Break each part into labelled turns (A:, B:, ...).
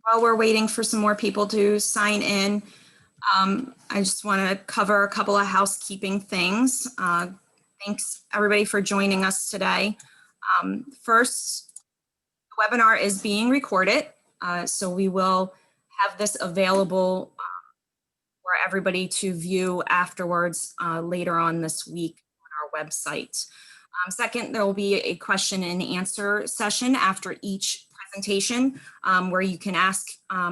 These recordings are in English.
A: While we're waiting for some more people to sign in, I just want to cover a couple of housekeeping things. Thanks everybody for joining us today. First, the webinar is being recorded, so we will have this available for everybody to view afterwards later on this week on our website. Second, there will be a question and answer session after each presentation where you can ask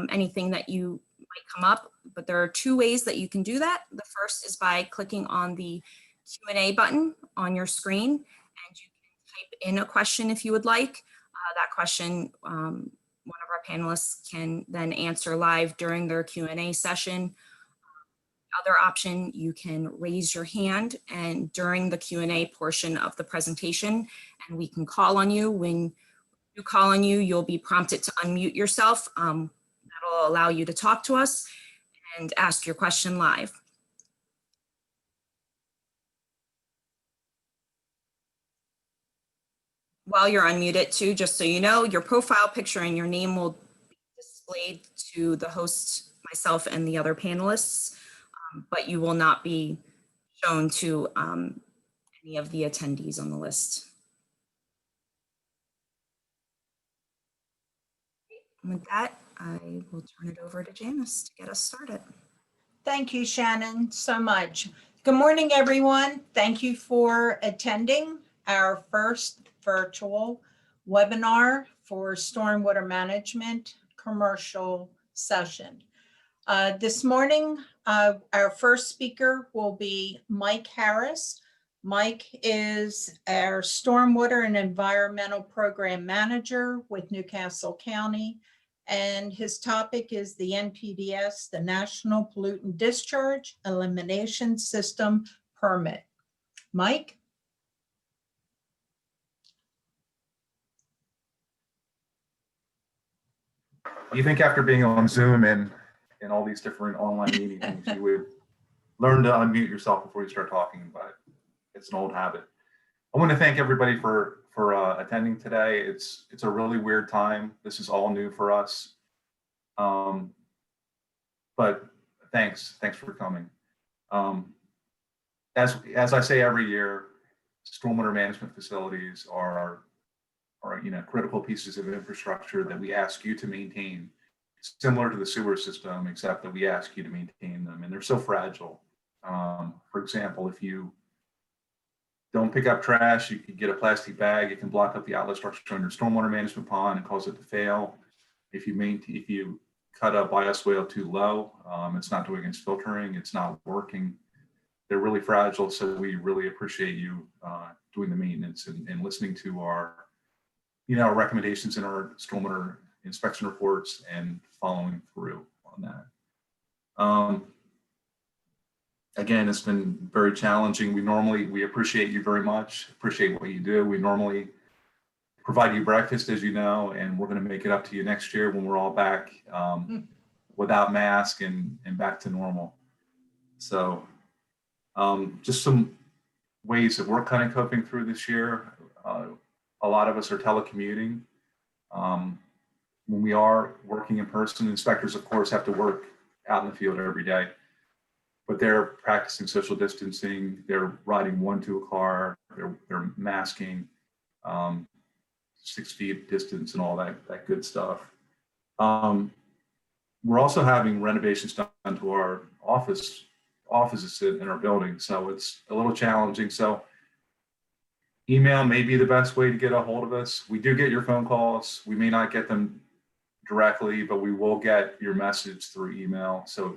A: anything that you might come up, but there are two ways that you can do that. The first is by clicking on the Q&A button on your screen, and you can type in a question if you would like. That question, one of our panelists can then answer live during their Q&A session. Other option, you can raise your hand and during the Q&A portion of the presentation, and we can call on you. When you call on you, you'll be prompted to unmute yourself. That'll allow you to talk to us and ask your question live. While you're unmuted too, just so you know, your profile picture and your name will be displayed to the host, myself, and the other panelists. But you will not be shown to any of the attendees on the list. And with that, I will turn it over to Janice to get us started.
B: Thank you, Shannon, so much. Good morning, everyone. Thank you for attending our first virtual webinar for stormwater management commercial session. This morning, our first speaker will be Mike Harris. Mike is our Stormwater and Environmental Program Manager with Newcastle County, and his topic is the NPDES, the National Pollutant Discharge Elimination System Permit. Mike?
C: You think after being on Zoom and all these different online meetings, you would learn to unmute yourself before you start talking, but it's an old habit. I want to thank everybody for attending today. It's a really weird time. This is all new for us. But thanks for coming. As I say every year, stormwater management facilities are critical pieces of infrastructure that we ask you to maintain, similar to the sewer system, except that we ask you to maintain them, and they're so fragile. For example, if you don't pick up trash, you can get a plastic bag, it can block up the outlet structure on your stormwater management pond and cause it to fail. If you cut a bioswale too low, it's not doing its filtering, it's not working. They're really fragile, so we really appreciate you doing the maintenance and listening to our recommendations in our stormwater inspection reports and following through on that. Again, it's been very challenging. We appreciate you very much, appreciate what you do. We normally provide you breakfast, as you know, and we're going to make it up to you next year when we're all back without mask and back to normal. So just some ways that we're kind of coping through this year. A lot of us are telecommuting. When we are working in person, inspectors, of course, have to work out in the field every day, but they're practicing social distancing. They're riding one to a car. They're masking, 6 feet distance and all that good stuff. We're also having renovations done to our offices in our building, so it's a little challenging. So email may be the best way to get a hold of us. We do get your phone calls. We may not get them directly, but we will get your message through email. So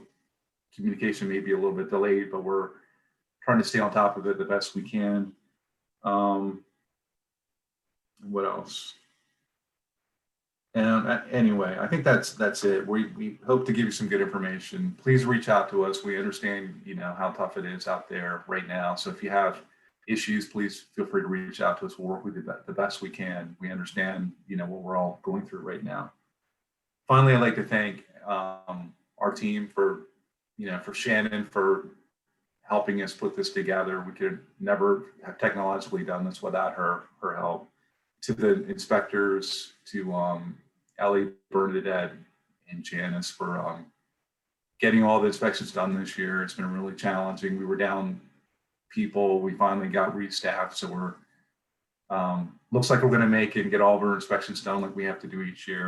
C: communication may be a little bit delayed, but we're trying to stay on top of it the best we can. What else? And anyway, I think that's it. We hope to give you some good information. Please reach out to us. We understand, how tough it is out there right now. So if you have issues, please feel free to reach out to us. We'll work with you the best we can. We understand, what we're all going through right now. Finally, I'd like to thank our team for Shannon for helping us put this together. We could never have technologically done this without her help. To the inspectors, to Ellie, Bernadette, and Janice for getting all the inspections done this year. It's been really challenging. We were down people. We finally got restaffed, so we're looks like we're going to make it and get all of our inspections done like we have to do each year.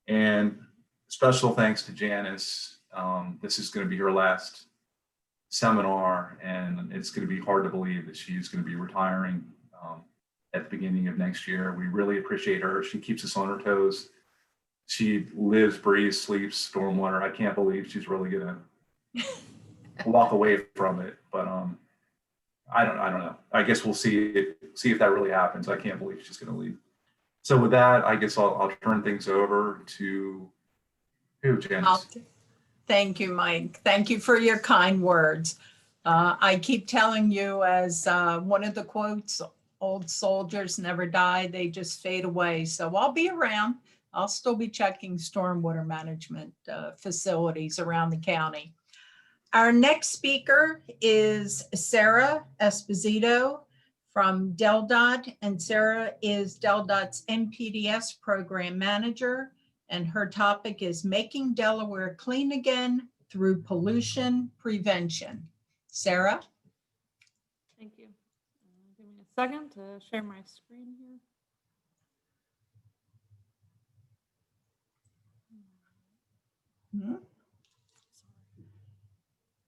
C: And special thanks to Janice. This is going to be her last seminar, and it's going to be hard to believe that she's going to be retiring at the beginning of next year. We really appreciate her. She keeps us on her toes. She lives, breathes, sleeps stormwater. I can't believe she's really going to walk away from it, but I don't know. I guess we'll see if that really happens. I can't believe she's going to leave. So with that, I guess I'll turn things over to who, Janice?
B: Thank you, Mike. Thank you for your kind words. I keep telling you, as one of the quotes, old soldiers never die, they just fade away. So I'll be around. I'll still be checking stormwater management facilities around the county. Our next speaker is Sara Esposito from DelDOT, and Sara is DelDOT's NPDES program manager, and her topic is making Delaware clean again through pollution prevention. Sara?
D: Thank you. Give me a second to share my screen here.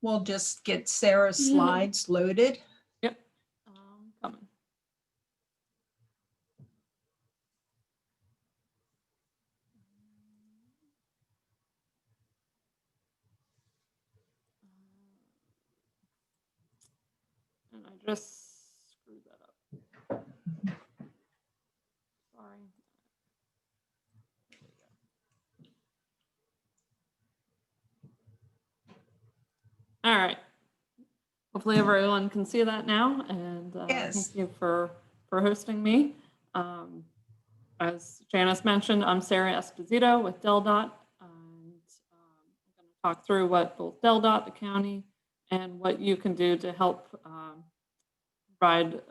B: We'll just get Sara's slides loaded.
D: Yep, coming. And I just screwed that up. Sorry. There we go. All right. Hopefully everyone can see that now, and
B: Yes.
D: thank you for hosting me. As Janice mentioned, I'm Sara Esposito with DelDOT, and I'm going to talk through what both DelDOT, the county, and what you can do to help provide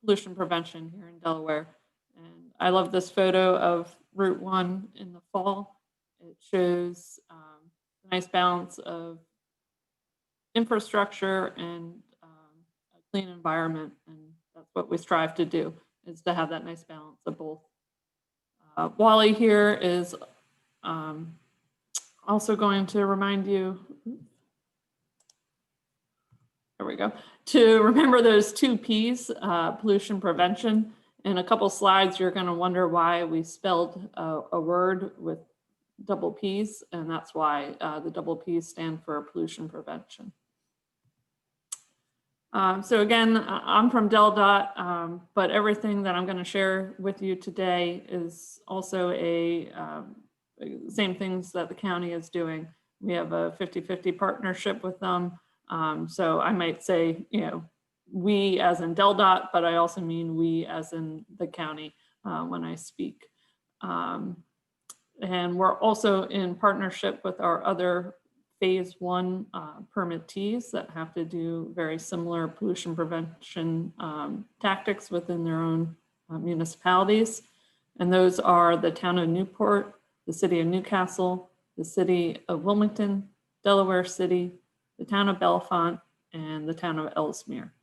D: pollution prevention here in Delaware. And I love this photo of Route 1 in the fall. It shows a nice balance of infrastructure and a clean environment, and that's what we strive to do, is to have that nice balance of both. Wally here is also going to remind you, there we go, to remember those 2 P's, pollution prevention. In a couple slides, you're going to wonder why we spelled a word with double P's, and that's why the double P's stand for pollution prevention. So again, I'm from DelDOT, but everything that I'm going to share with you today is also same things that the county is doing. We have a 50-50 partnership with them. So I might say, we as in DelDOT, but I also mean we as in the county when I speak. And we're also in partnership with our other Phase 1 permittees that have to do very similar pollution prevention tactics within their own municipalities. And those are the town of Newport, the city of Newcastle, the city of Wilmington, Delaware City, the town of Bellefonte, and the town of Ellesmere.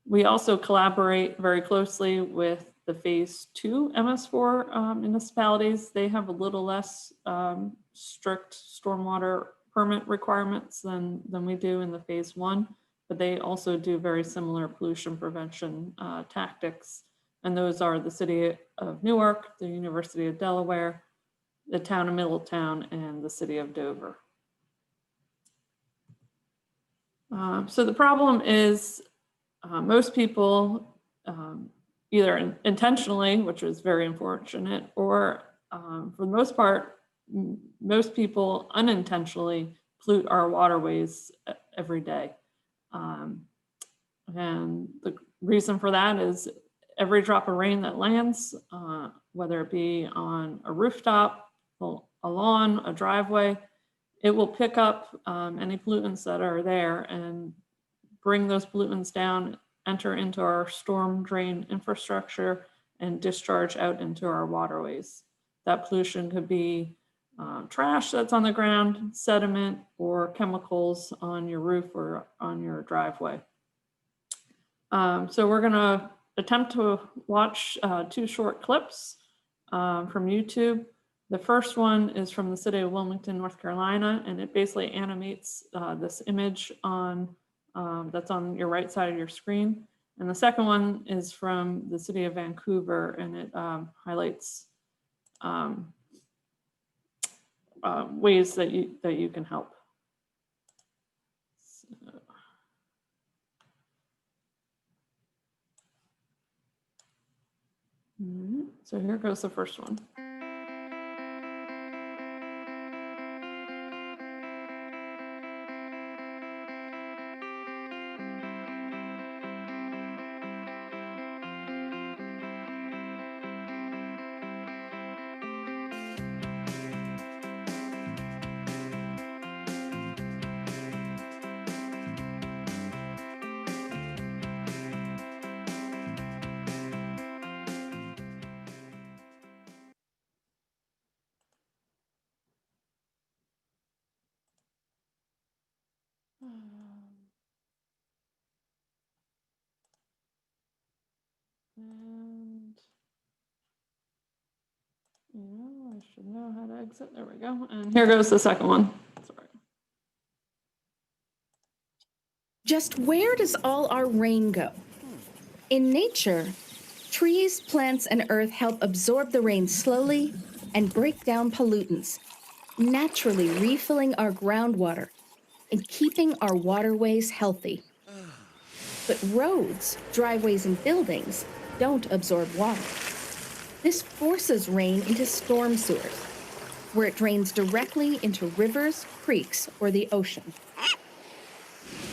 D: We also collaborate very closely with the Phase 2 MS4 municipalities. They have a little less strict stormwater permit requirements than we do in the Phase 1, but they also do very similar pollution prevention tactics. And those are the city of Newark, the University of Delaware, the town of Middletown, and the city of Dover. So the problem is most people either intentionally, which is very unfortunate, or for the most part, most people unintentionally pollute our waterways every day. And the reason for that is every drop of rain that lands, whether it be on a rooftop, a lawn, a driveway, it will pick up any pollutants that are there and bring those pollutants down, enter into our storm drain infrastructure, and discharge out into our waterways. That pollution could be trash that's on the ground, sediment, or chemicals on your roof or on your driveway. So we're going to attempt to watch 2 short clips from YouTube. The first one is from the city of Wilmington, North Carolina, and it basically animates this image on that's on your right side of your screen. And the second one is from the city of Vancouver, and it highlights ways that you can help. So here goes the first one. And I should know how to exit. There we go. And here goes the second one. Sorry.
E: Just where does all our rain go? In nature, trees, plants, and earth help absorb the rain slowly and break down pollutants, naturally refilling our groundwater and keeping our waterways healthy. But roads, driveways, and buildings don't absorb water. This forces rain into storm sewers, where it drains directly into rivers, creeks, or the ocean.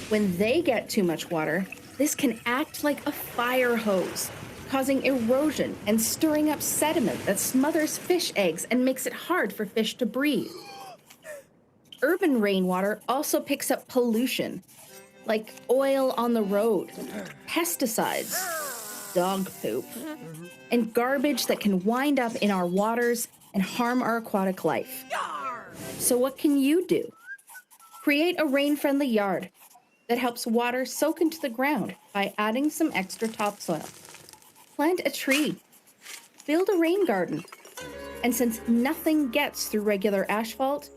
E: When they get too much water, this can act like a fire hose, causing erosion and stirring up sediment that smothers fish eggs and makes it hard for fish to breathe. Urban rainwater also picks up pollution, like oil on the road, pesticides, dog poop, and garbage that can wind up in our waters and harm our aquatic life. So what can you do? Create a rain-friendly yard that helps water soak into the ground by adding some extra topsoil. Plant a tree. Build a rain garden. And since nothing gets through regular asphalt,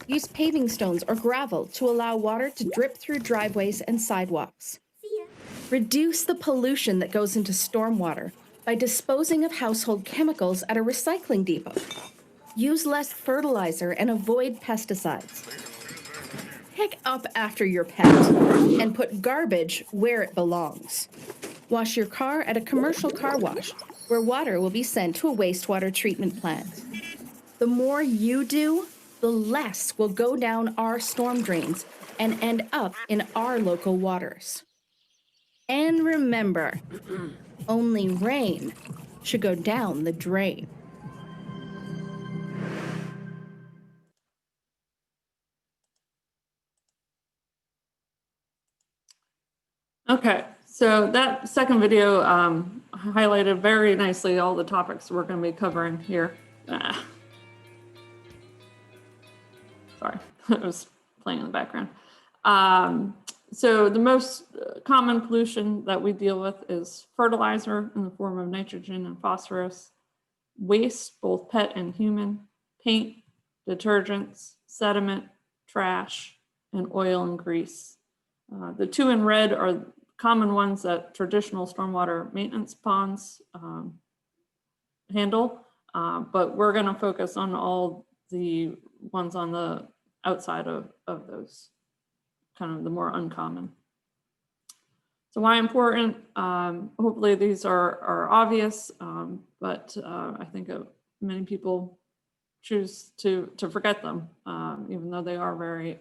E: use paving stones or gravel to allow water to drip through driveways and sidewalks. Reduce the pollution that goes into stormwater by disposing of household chemicals at a recycling depot. Use less fertilizer and avoid pesticides. Pick up after your pet and put garbage where it belongs. Wash your car at a commercial car wash where water will be sent to a wastewater treatment plant. The more you do, the less will go down our storm drains and end up in our local waters. And remember, only rain should go down the drain.
D: Okay, so that second video highlighted very nicely all the topics we're going to be covering here. Sorry, it was playing in the background. So the most common pollution that we deal with is fertilizer in the form of nitrogen and phosphorus, waste, both pet and human, paint, detergents, sediment, trash, and oil and grease. The 2 in red are common ones that traditional stormwater maintenance ponds handle, but we're going to focus on all the ones on the outside of those, kind of the more uncommon. So why important? Hopefully these are obvious, but I think many people choose to forget them, even though they are very,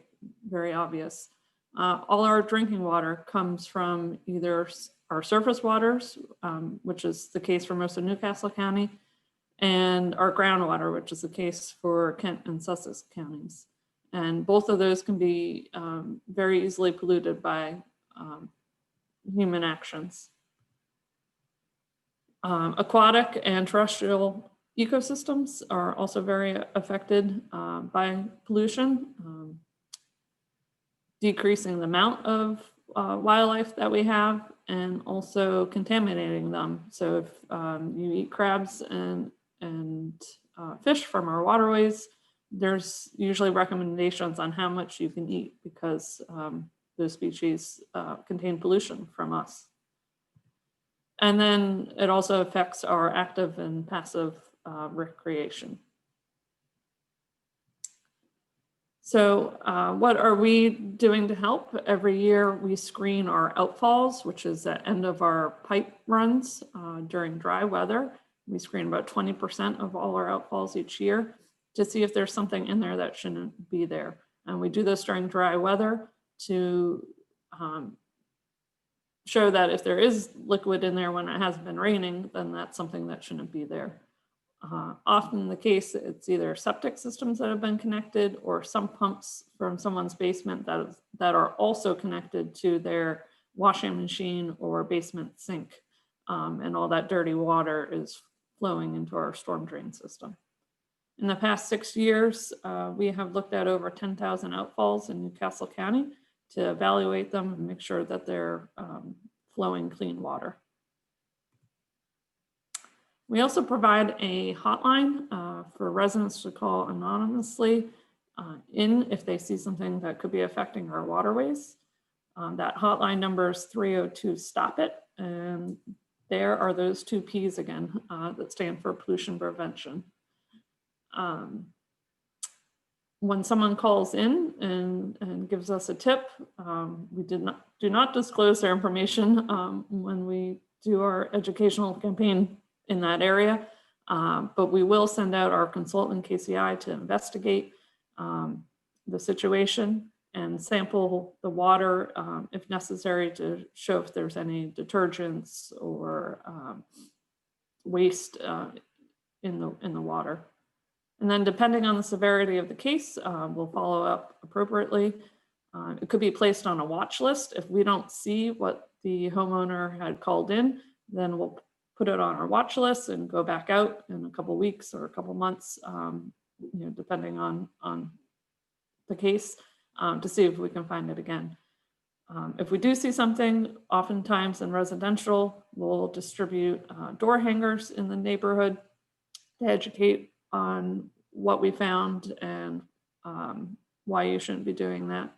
D: very obvious. All our drinking water comes from either our surface waters, which is the case for most of Newcastle County, and our groundwater, which is the case for Kent and Sussex counties. And both of those can be very easily polluted by human actions. Aquatic and terrestrial Ecosystems are also very affected by pollution, decreasing the amount of wildlife that we have and also contaminating them. So if you eat crabs and fish from our waterways, there's usually recommendations on how much you can eat because those species contain pollution from us. And then it also affects our active and passive recreation. So what are we doing to help? Every year we screen our outfalls, which is the end of our pipe runs during dry weather. We screen about 20% of all our outfalls each year to see if there's something in there that shouldn't be there. And we do this during dry weather to show that if there is liquid in there when it hasn't been raining, then that's something that shouldn't be there. Often the case, it's either septic systems that have been connected or sump pumps from someone's basement that are also connected to their washing machine or basement sink. And all that dirty water is flowing into our storm drain system. In the past 6 years, we have looked at over 10,000 outfalls in Newcastle County to evaluate them and make sure that they're flowing clean water. We also provide a hotline for residents to call anonymously if they see something that could be affecting our waterways. That hotline number is 302-STOP-IT, and there are those 2 P's again that stand for pollution prevention. When someone calls in and gives us a tip, we do not disclose their information when we do our educational campaign in that area, but we will send out our consultant KCI to investigate the situation and sample the water if necessary to show if there's any detergents or waste in the water. And then depending on the severity of the case, we'll follow up appropriately. It could be placed on a watch list. If we don't see what the homeowner had called in, then we'll put it on our watch list and go back out in a couple weeks or a couple months, depending on the case, to see if we can find it again. If we do see something, oftentimes in residential, we'll distribute door hangers in the neighborhood to educate on what we found and why you shouldn't be doing that.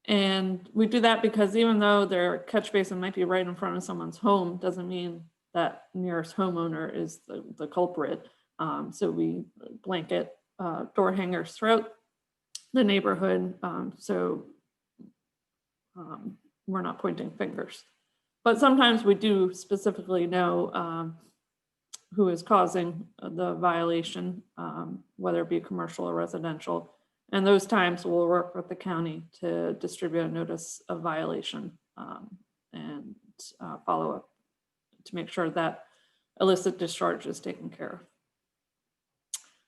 D: And we do that because even though their catch basin might be right in front of someone's home, doesn't mean that nearest homeowner is the culprit. So we blanket door hangers throughout the neighborhood, so we're not pointing fingers. But sometimes we do specifically know who is causing the violation, whether it be commercial or residential. And those times we'll work with the county to distribute a notice of violation and follow up to make sure that illicit discharge is taken care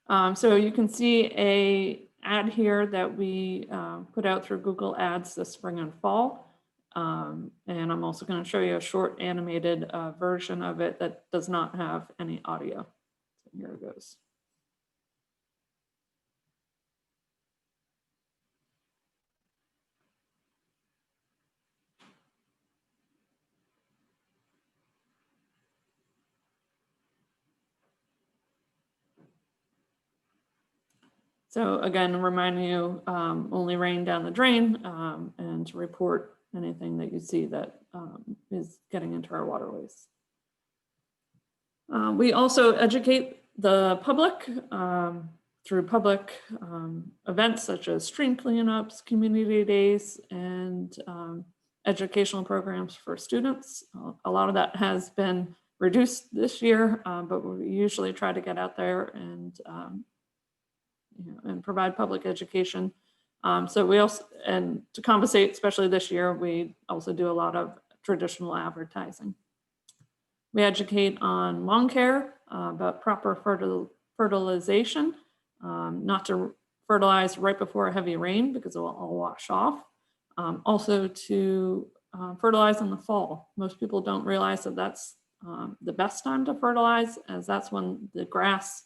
D: of. So you can see a ad here that we put out through Google Ads this spring and fall. And I'm also going to show you a short animated version of it that does not have any audio. So here it goes. So again, remind you, only rain down the drain and to report anything that you see that is getting into our waterways. We also educate the public through public events such as stream cleanups, community days, and educational programs for students. A lot of that has been reduced this year, but we usually try to get out there and and provide public education. So we also, and to compensate, especially this year, we also do a lot of traditional advertising. We educate on lawn care, about proper fertilization, not to fertilize right before a heavy rain because it will all wash off. Also to fertilize in the fall. Most people don't realize that that's the best time to fertilize, as that's when the grass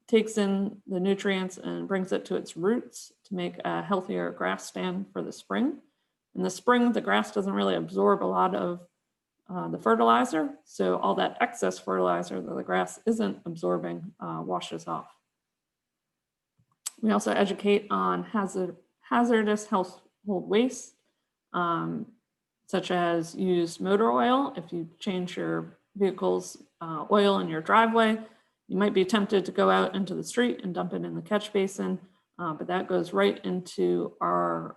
D: takes in the nutrients and brings it to its roots to make a healthier grass stand for the spring. In the spring, the grass doesn't really absorb a lot of the fertilizer, so all that excess fertilizer that the grass isn't absorbing washes off. We also educate on hazardous household waste, such as used motor oil. If you change your vehicle's oil in your driveway, you might be tempted to go out into the street and dump it in the catch basin, but that goes right into our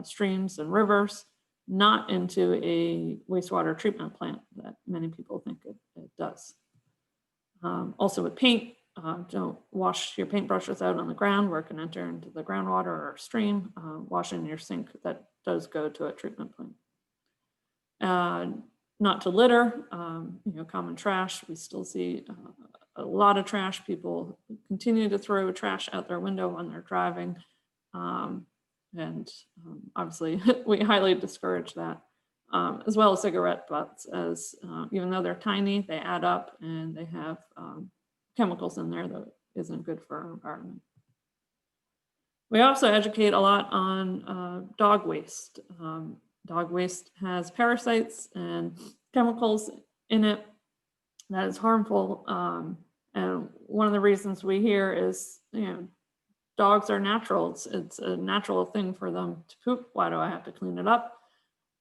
D: streams and rivers, not into a wastewater treatment plant that many people think it does. Also with paint, don't wash your paintbrushes out on the ground where it can enter into the groundwater or stream. Wash in your sink, that does go to a treatment plant. Not to litter, common trash. We still see a lot of trash. People continue to throw trash out their window when they're driving. Obviously we highly discourage that, as well as cigarette butts, as even though they're tiny, they add up and they have chemicals in there that isn't good for our environment. We also educate a lot on dog waste. Dog waste has parasites and chemicals in it that is harmful. And one of the reasons we hear is, dogs are natural. It's a natural thing for them to poop. Why do I have to clean it up?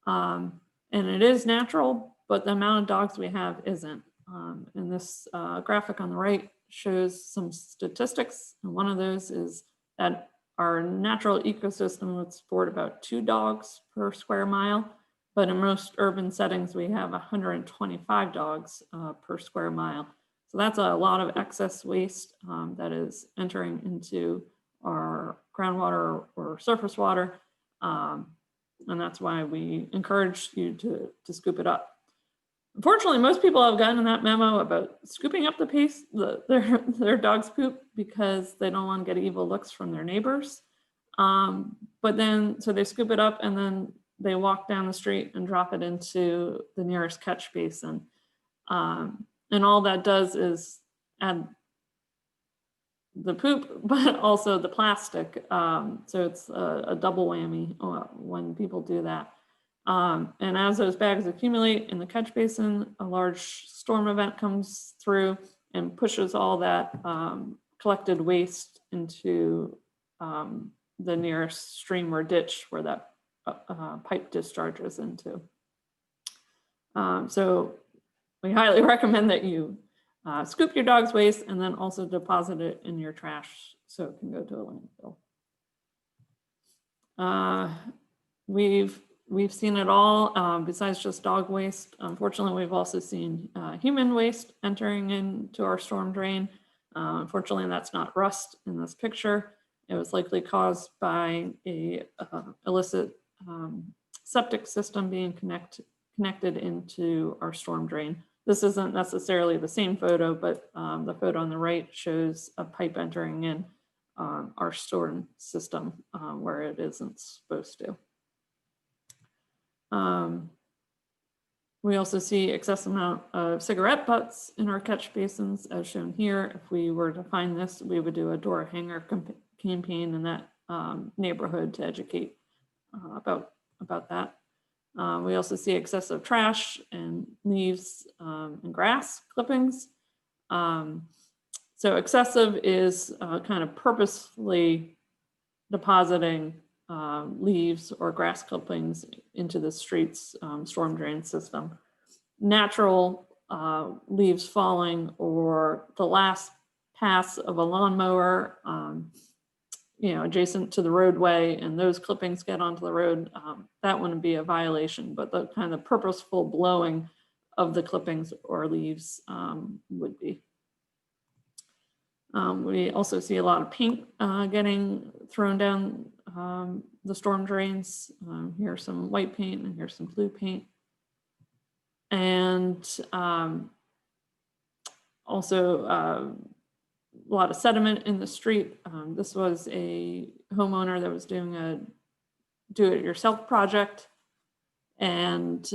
D: And it is natural, but the amount of dogs we have isn't. And this graphic on the right shows some statistics. And one of those is that our natural ecosystem would support about 2 dogs per square mile, but in most urban settings, we have 125 dogs per square mile. So that's a lot of excess waste that is entering into our groundwater or surface water. And that's why we encourage you to scoop it up. Unfortunately, most people have gotten that memo about scooping up their dog's poop because they don't want to get evil looks from their neighbors. But then, so they scoop it up and then they walk down the street and drop it into the nearest catch basin. And all that does is add the poop, but also the plastic. So it's a double whammy when people do that. And as those bags accumulate in the catch basin, a large storm event comes through and pushes all that collected waste into the nearest stream or ditch where that pipe discharges into. So we highly recommend that you scoop your dog's waste and then also deposit it in your trash so it can go to a landfill. We've seen it all besides just dog waste. Unfortunately, we've also seen human waste entering into our storm drain. Unfortunately, that's not rust in this picture. It was likely caused by a illicit septic system being connected into our storm drain. This isn't necessarily the same photo, but the photo on the right shows a pipe entering in our storm system where it isn't supposed to. We also see excessive amount of cigarette butts in our catch basins, as shown here. If we were to find this, we would do a door hanger campaign in that neighborhood to educate about that. We also see excessive trash and leaves and grass clippings. So excessive is kind of purposefully depositing leaves or grass clippings into the street's storm drain system. Natural leaves falling or the last pass of a lawnmower adjacent to the roadway and those clippings get onto the road, that wouldn't be a violation, but the kind of purposeful blowing of the clippings or leaves would be. We also see a lot of paint getting thrown down the storm drains. Here's some white paint and here's some blue paint. And also a lot of sediment in the street. This was a homeowner that was doing a do-it-yourself project. And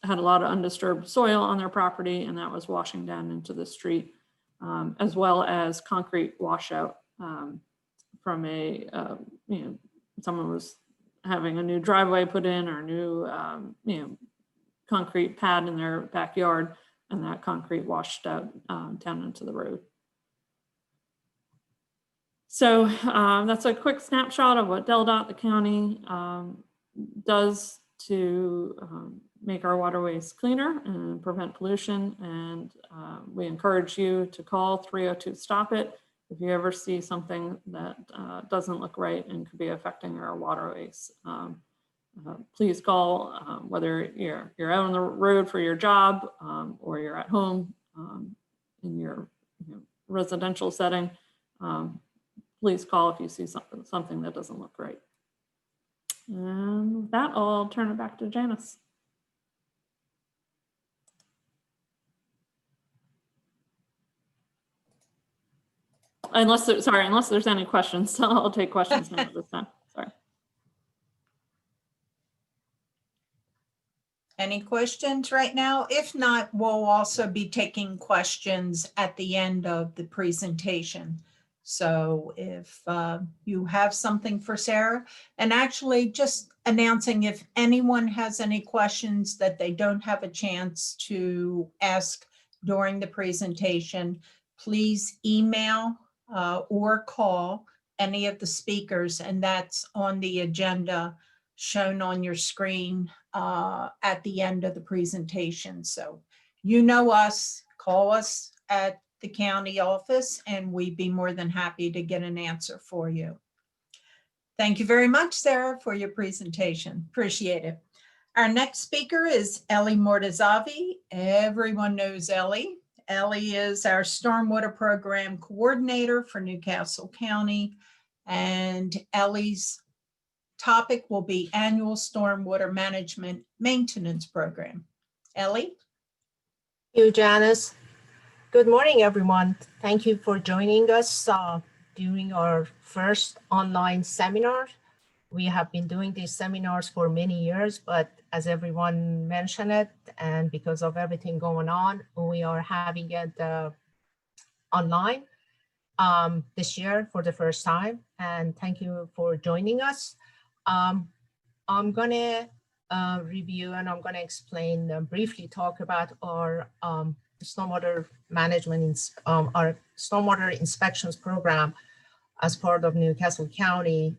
D: had a lot of undisturbed soil on their property, and that was washing down into the street, as well as concrete washout from a, someone was having a new driveway put in or a new, concrete pad in their backyard, and that concrete washed out down into the road. So that's a quick snapshot of what DelDOT, the county, does to make our waterways cleaner and prevent pollution. And we encourage you to call 302 Stop It if you ever see something that doesn't look right and could be affecting our waterways. Please call, whether you're out on the road for your job or you're at home in your residential setting. Please call if you see something that doesn't look right. And with that, I'll turn it back to Janice. Unless there's any questions, I'll take questions now at this time. Sorry.
B: Any questions right now? If not, we'll also be taking questions at the end of the presentation. So if you have something for Sara, and actually just announcing if anyone has any questions that they don't have a chance to ask during the presentation, please email or call any of the speakers, and that's on the agenda shown on your screen at the end of the presentation. So you know us, call us at the county office, and we'd be more than happy to get an answer for you. Thank you very much, Sara, for your presentation. Appreciate it. Our next speaker is Ellie Mortazavi. Everyone knows Ellie. Ellie is our Stormwater Program Coordinator for Newcastle County, and Ellie's topic will be Annual Stormwater Management Maintenance Program. Ellie?
F: Thank you, Janice. Good morning, everyone. Thank you for joining us during our first online seminar. We have been doing these seminars for many years, but as everyone mentioned it, and because of everything going on, we are having it online this year for the first time. And thank you for joining us. I'm gonna review and I'm gonna explain, briefly talk about our stormwater management, our stormwater inspections program as part of Newcastle County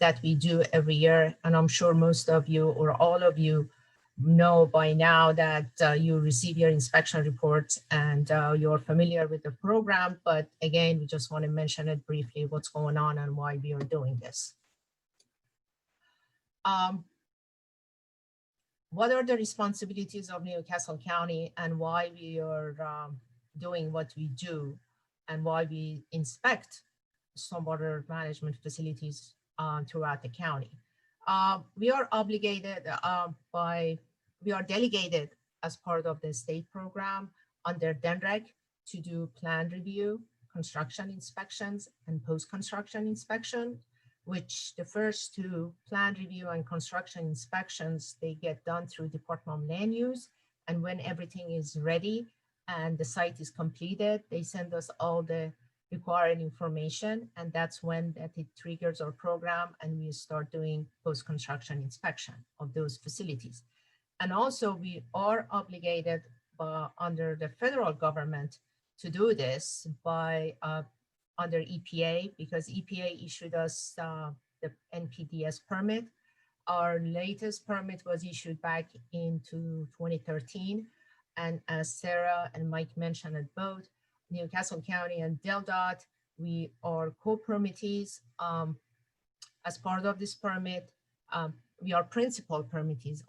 F: that we do every year. And I'm sure most of you or all of you know by now that you receive your inspection reports and you're familiar with the program. But again, we just want to mention it briefly, what's going on and why we are doing this. What are the responsibilities of Newcastle County and why we are doing what we do and why we inspect stormwater management facilities throughout the county? We are obligated we are delegated as part of the state program under DENREG to do plan review, construction inspections, and post-construction inspection, which the first two, plan review and construction inspections, they get done through Department of Land Use. And when everything is ready and the site is completed, they send us all the required information, and that's when it triggers our program and we start doing post-construction inspection of those facilities. And also we are obligated under the federal government to do this by under EPA, because EPA issued us the NPDES permit. Our latest permit was issued back into 2013. And as Sara and Mike mentioned at both, Newcastle County and DelDOT, we are co-permittees. As part of this permit, we are principal permittees,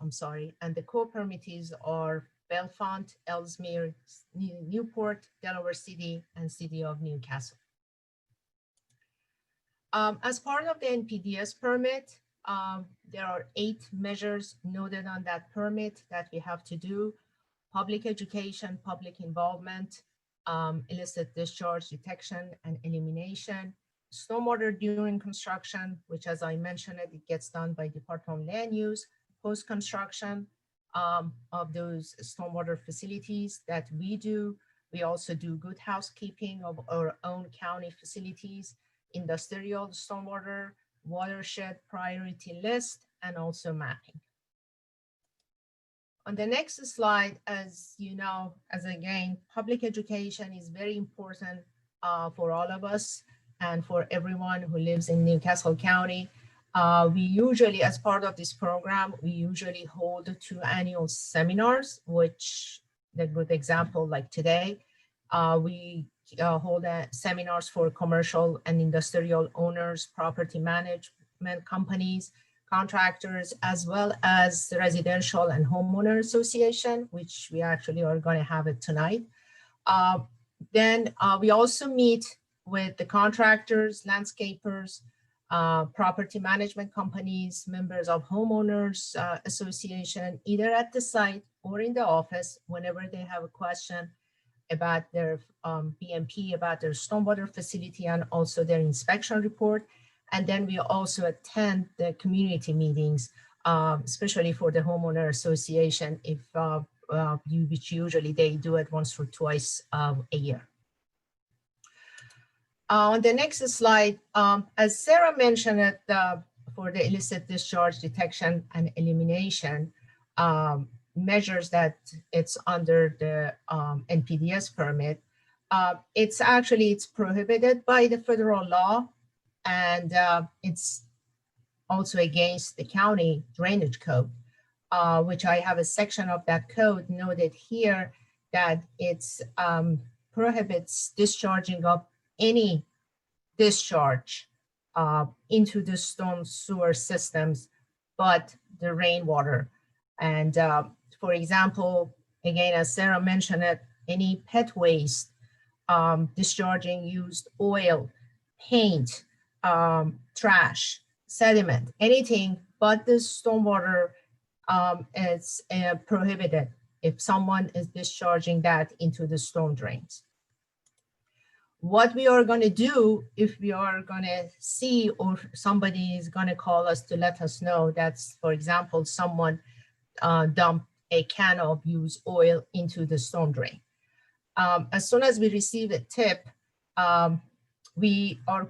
F: and the co-permittees are Bellefonte, Ellesmere, Newport, Delaware City, and City of Newcastle. As part of the NPDES permit, there are 8 measures noted on that permit that we have to do: public education, public involvement, illicit discharge detection and elimination, stormwater during construction, which, as I mentioned, it gets done by Department of Land Use, post-construction, of those stormwater facilities that we do. We also do good housekeeping of our own county facilities, industrial stormwater, watershed priority list, and also mapping. On the next slide, as you know, as again, public education is very important for all of us and for everyone who lives in Newcastle County. We usually, as part of this program, we usually hold 2 annual seminars, which a good example like today, we hold seminars for commercial and industrial owners, property management companies, contractors, as well as residential and homeowner association, which we actually are going to have it tonight. Then we also meet with the contractors, landscapers, property management companies, members of homeowners association, either at the site or in the office, whenever they have a question about their BMP, about their stormwater facility, and also their inspection report. And then we also attend the community meetings, especially for the homeowner association, if which usually they do it once or twice a year. On the next slide, as Sara mentioned it, for the illicit discharge detection and elimination measures that it's under the NPDES permit, it's prohibited by the federal law, and it's also against the county drainage code, which I have a section of that code noted here that it's prohibits discharging of any discharge into the storm sewer systems, but the rainwater. And for example, again, as Sara mentioned it, any pet waste, discharging used oil, paint, trash, sediment, anything but the stormwater is prohibited if someone is discharging that into the storm drains. What we are going to do if we are going to see, or somebody is going to call us to let us know that's, for example, someone dumped a can of used oil into the storm drain. As soon as we receive a tip, our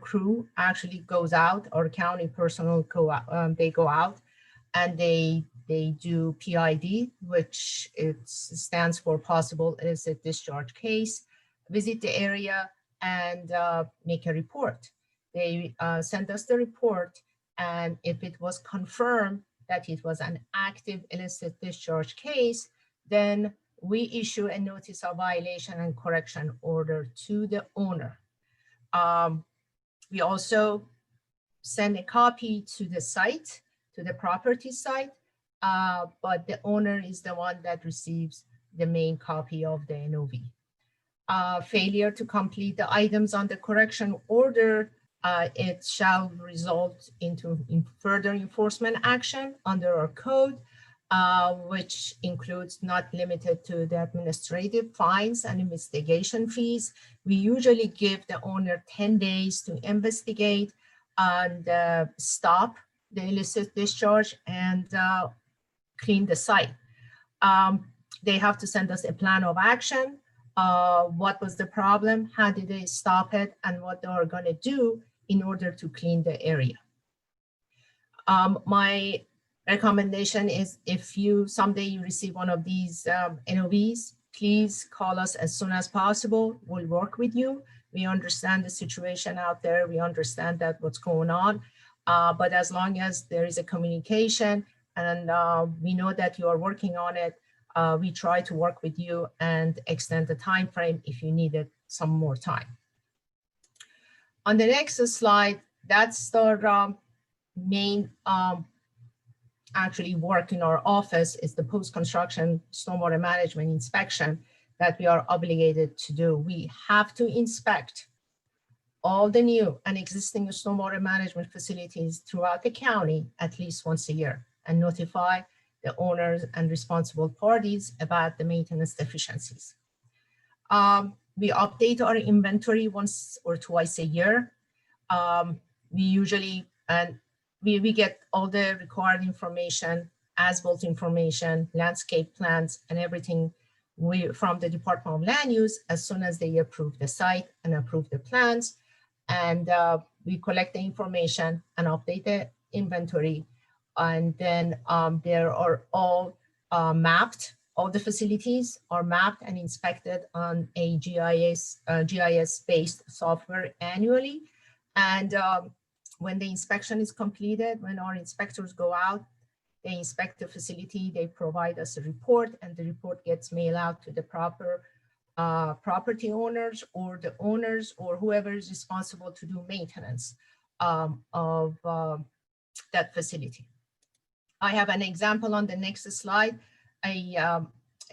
F: crew actually goes out, our county personnel go out, they go out and they do PID, which it stands for possible illicit discharge case, visit the area and make a report. They send us the report, and if it was confirmed that it was an active illicit discharge case, then we issue a notice of violation and correction order to the owner. We also send a copy to the site, to the property site, but the owner is the one that receives the main copy of the NOV. Failure to complete the items on the correction order, it shall result into further enforcement action under our code, which includes not limited to the administrative fines and investigation fees. We usually give the owner 10 days to investigate and stop the illicit discharge and clean the site. They have to send us a plan of action. What was the problem? How did they stop it? And what they are going to do in order to clean the area. My recommendation is if someday you receive one of these NOVs, please call us as soon as possible. We'll work with you. We understand the situation out there. We understand that what's going on. But as long as there is a communication and we know that you are working on it, we try to work with you and extend the time frame if you needed some more time. On the next slide, that's the main actually work in our office is the post-construction stormwater management inspection that we are obligated to do. We have to inspect all the new and existing stormwater management facilities throughout the county at least once a year and notify the owners and responsible parties about the maintenance deficiencies. We update our inventory once or twice a year. We usually, we get all the required information as-built information, landscape plans, and everything from the Department of Land Use as soon as they approve the site and approve the plans. And we collect the information and update the inventory. And then there are all mapped. All the facilities are mapped and inspected on a GIS-based software annually. And when the inspection is completed, when our inspectors go out, they inspect the facility, they provide us a report, and the report gets mailed out to the proper property owners or the owners or whoever is responsible to do maintenance of that facility. I have an example on the next slide, a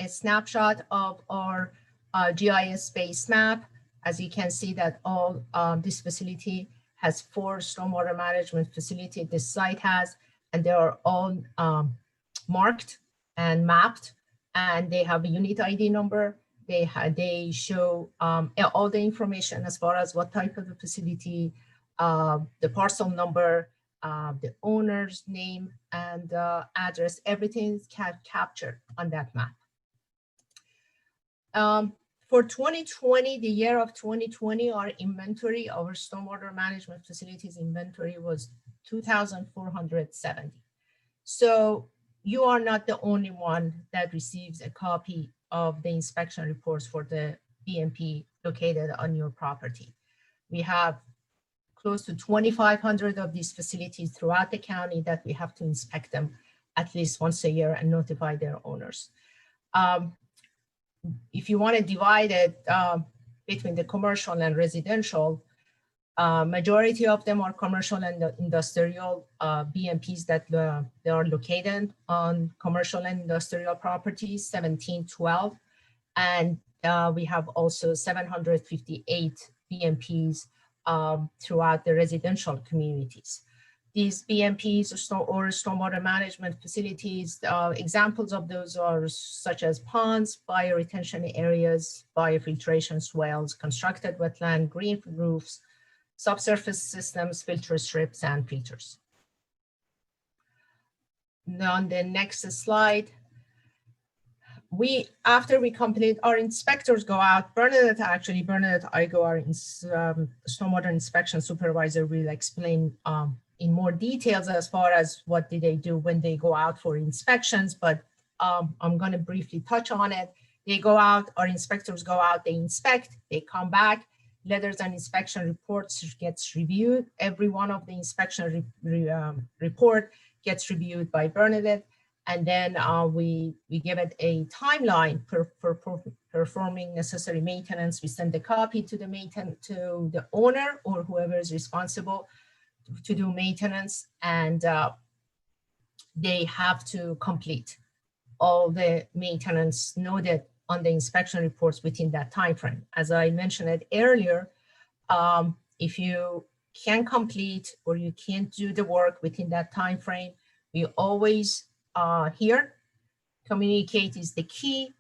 F: snapshot of our GIS based map. As you can see that all this facility has 4 stormwater management facilities this site has, and they are all marked and mapped, and they have a unit ID number. They show all the information as far as what type of a facility, the parcel number, the owner's name and address. Everything is captured on that map. For 2020, the year of 2020, our inventory, our stormwater management facilities inventory was 2,470. So you are not the only one that receives a copy of the inspection reports for the BMP located on your property. We have close to 2,500 of these facilities throughout the county that we have to inspect them at least once a year and notify their owners. If you want to divide it between the commercial and residential, majority of them are commercial and industrial BMPs that they are located on commercial and industrial properties, 1712. And we have also 758 BMPs throughout the residential communities. These BMPs or stormwater management facilities, examples of those are such as ponds, bioretention areas, biofiltration swales, constructed wetland, green roofs, subsurface systems, filter strips, and filters. Now on the next slide, after we complete, our inspectors go out. Bernadette, Igo, our stormwater inspection supervisor, will explain in more details as far as what did they do when they go out for inspections, but I'm going to briefly touch on it. They go out, our inspectors go out, they inspect, they come back, letters and inspection reports gets reviewed. Every one of the inspection report gets reviewed by Bernadette, and then we give it a timeline for performing necessary maintenance. We send a copy to the owner or whoever is responsible to do maintenance, and they have to complete all the maintenance noted on the inspection reports within that time frame. As I mentioned it earlier, if you can't complete or you can't do the work within that time frame, we always here communicate is the key.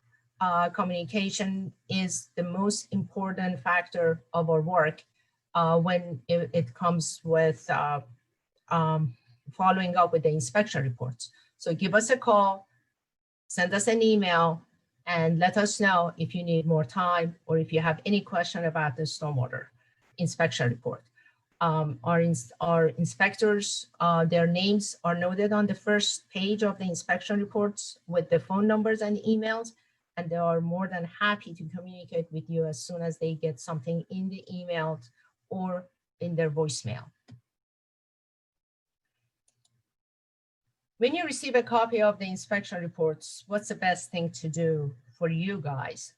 F: Communication is the most important factor of our work when it comes with following up with the inspection reports. So give us a call, send us an email, and let us know if you need more time or if you have any question about the stormwater inspection report. Our inspectors, their names are noted on the first page of the inspection reports with the phone numbers and emails, and they are more than happy to communicate with you as soon as they get something in the emails or in their voicemail. When you receive a copy of the inspection reports, what's the best thing to do for you guys?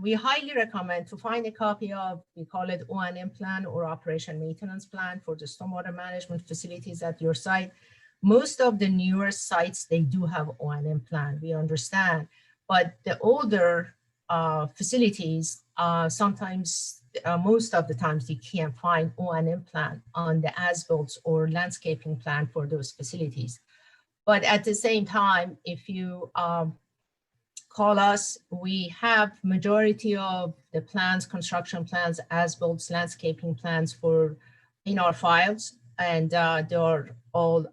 F: We highly recommend to find a copy of, we call it O&M plan or operation maintenance plan for the stormwater management facilities at your site. Most of the newer sites, they do have O&M plan, we understand, but the older facilities, sometimes, most of the times you can't find O&M plan on the as-built or landscaping plan for those facilities. But at the same time, if you call us, we have majority of the plans, construction plans, as-built, landscaping plans in our files. and they're all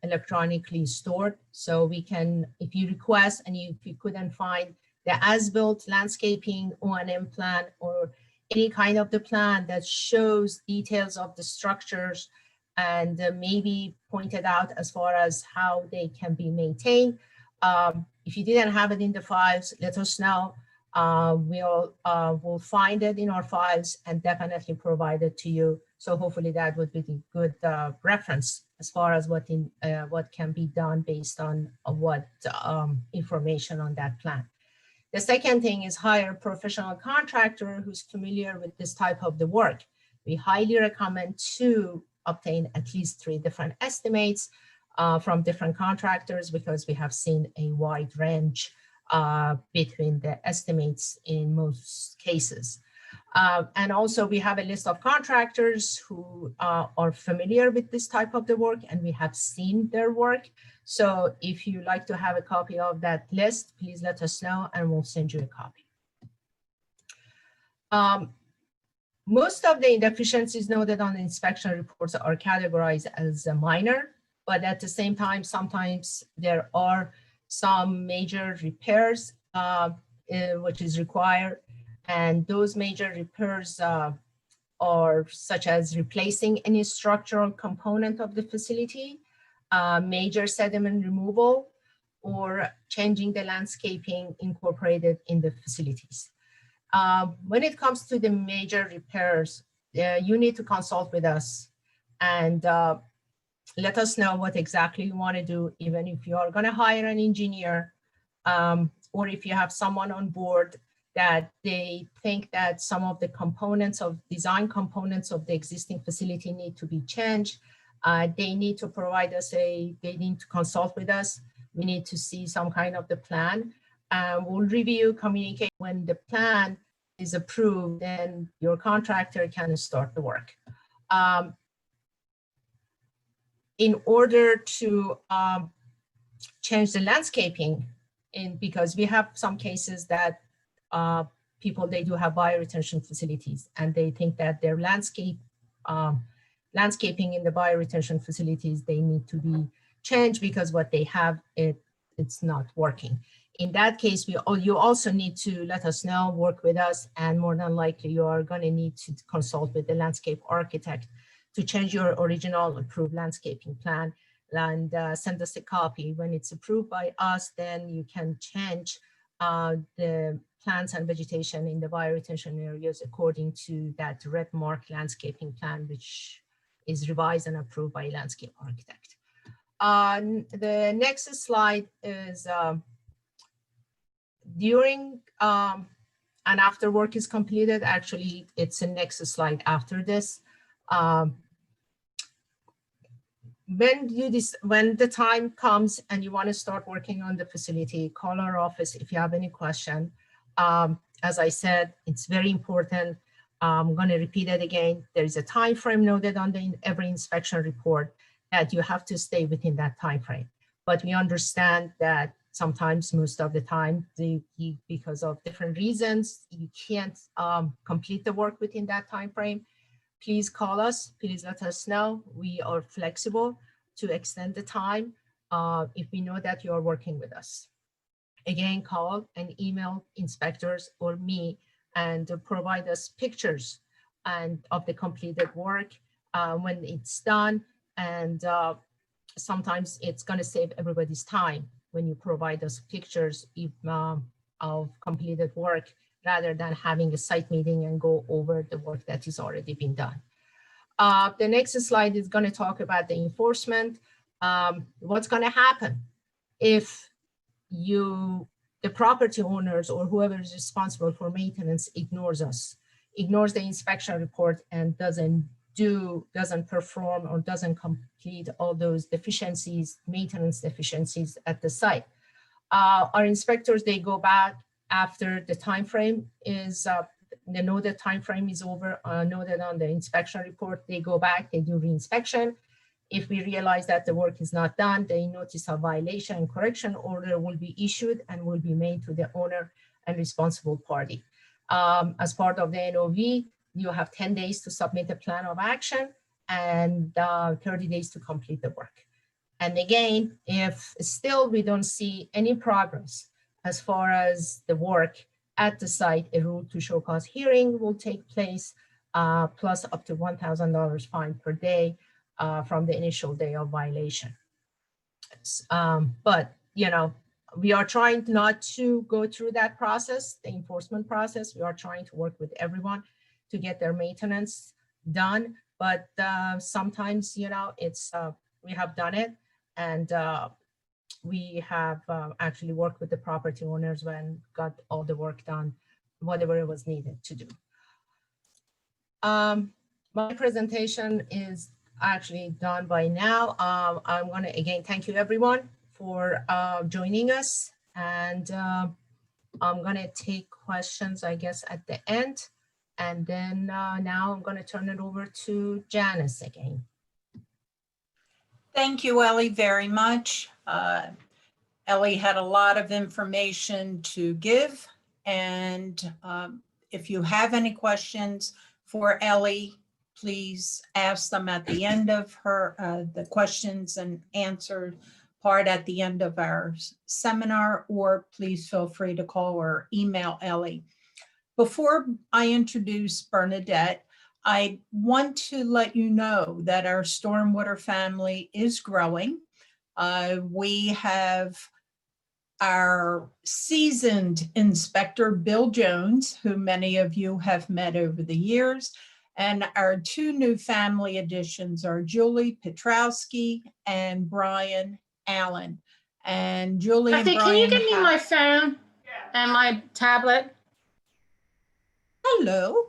F: electronically stored. So we can, if you request and if you couldn't find the as-built landscaping O&M plan or any kind of the plan that shows details of the structures and maybe pointed out as far as how they can be maintained. If you didn't have it in the files, let us know. We'll find it in our files and definitely provide it to you. So hopefully that would be the good reference as far as what can be done based on what information on that plan. The second thing is hire a professional contractor who's familiar with this type of the work. We highly recommend to obtain at least 3 different estimates from different contractors, because we have seen a wide range between the estimates in most cases. And also we have a list of contractors who are familiar with this type of the work, and we have seen their work. So if you like to have a copy of that list, please let us know and we'll send you a copy. Most of the inefficiencies noted on the inspection reports are categorized as a minor, but at the same time, sometimes there are some major repairs which is required. And those major repairs are such as replacing any structural component of the facility, major sediment removal, or changing the landscaping incorporated in the facilities. When it comes to the major repairs, you need to consult with us and let us know what exactly you want to do, even if you are going to hire an engineer, or if you have someone on board that they think that some of the components of design components of the existing facility need to be changed. They need to provide us they need to consult with us. We need to see some kind of the plan. We'll review, communicate. When the plan is approved, then your contractor can start the work. In order to change the landscaping, because we have some cases that people, they do have bioretention facilities and they think that their landscaping in the bioretention facilities, they need to be changed because what they have, it's not working. In that case, you also need to let us know, work with us, and more than likely you are going to need to consult with the landscape architect to change your original approved landscaping plan and send us a copy. When it's approved by us, then you can change the plants and vegetation in the bioretention areas according to that red mark landscaping plan, which is revised and approved by landscape architect. The next slide is during and after work is completed. Actually, it's the next slide after this. When the time comes and you want to start working on the facility, call our office if you have any question. As I said, it's very important. I'm going to repeat it again. There is a time frame noted on every inspection report that you have to stay within that time frame. But we understand that sometimes, most of the time, because of different reasons, you can't complete the work within that time frame. Please call us. Please let us know. We are flexible to extend the time if we know that you are working with us. Again, call and email inspectors or me and provide us pictures of the completed work when it's done. And sometimes it's going to save everybody's time when you provide us pictures of completed work, rather than having a site meeting and go over the work that is already been done. The next slide is going to talk about the enforcement. What's going to happen if the property owners or whoever is responsible for maintenance ignores us, ignores the inspection report, and doesn't perform or doesn't complete all those deficiencies, maintenance deficiencies at the site. Our inspectors, they go back after the time frame is they know the time frame is over, noted on the inspection report. They go back, they do reinspection. If we realize that the work is not done, the notice of violation and correction order will be issued and will be made to the owner and responsible party. As part of the NOV, you have 10 days to submit a plan of action. and 30 days to complete the work. And again, if still we don't see any progress as far as the work at the site, a rule to show cause hearing will take place, plus up to $1,000 fine per day from the initial day of violation. But, you know, we are trying not to go through that process, the enforcement process. We are trying to work with everyone to get their maintenance done. But sometimes, you know, it's we have done it, and we have actually worked with the property owners when got all the work done, whatever it was needed to do. My presentation is actually done by now. I'm going to again thank you everyone for joining us, and I'm going to take questions, I guess, at the end, and then now I'm going to turn it over to Janice again.
B: Thank you, Ellie, very much. Ellie had a lot of information to give, and if you have any questions for Ellie, please ask them at the end of her, the questions and answer part at the end of our seminar, or please feel free to call or email Ellie. Before I introduce Bernadette, I want to let you know that our stormwater family is growing. We have our seasoned inspector, Bill Jones, who many of you have met over the years. And our two new family additions are Julie Petrowski and Brian Allen. And Julie and Brian,
G: can you give me my phone and my tablet?
B: hello.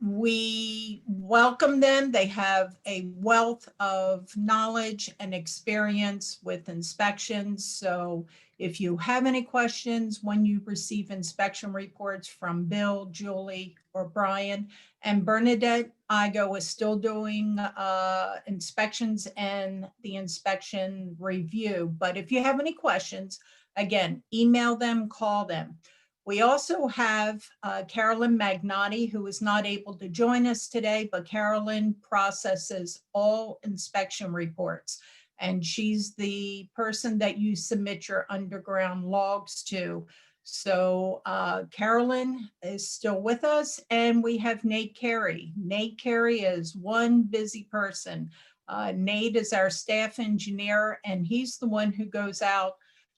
B: We welcome them. They have a wealth of knowledge and experience with inspections. So if you have any questions when you receive inspection reports from Bill, Julie, or Brian, and Bernadette Igo is still doing inspections and the inspection review. But if you have any questions, again, email them, call them. We also have Carolyn Magnotti, who is not able to join us today, but Carolyn processes all inspection reports. And she's the person that you submit your underground logs to. So Carolyn is still with us, and we have Nate Carey. Nate Carey is one busy person. Nate is our staff engineer, and he's the one who goes out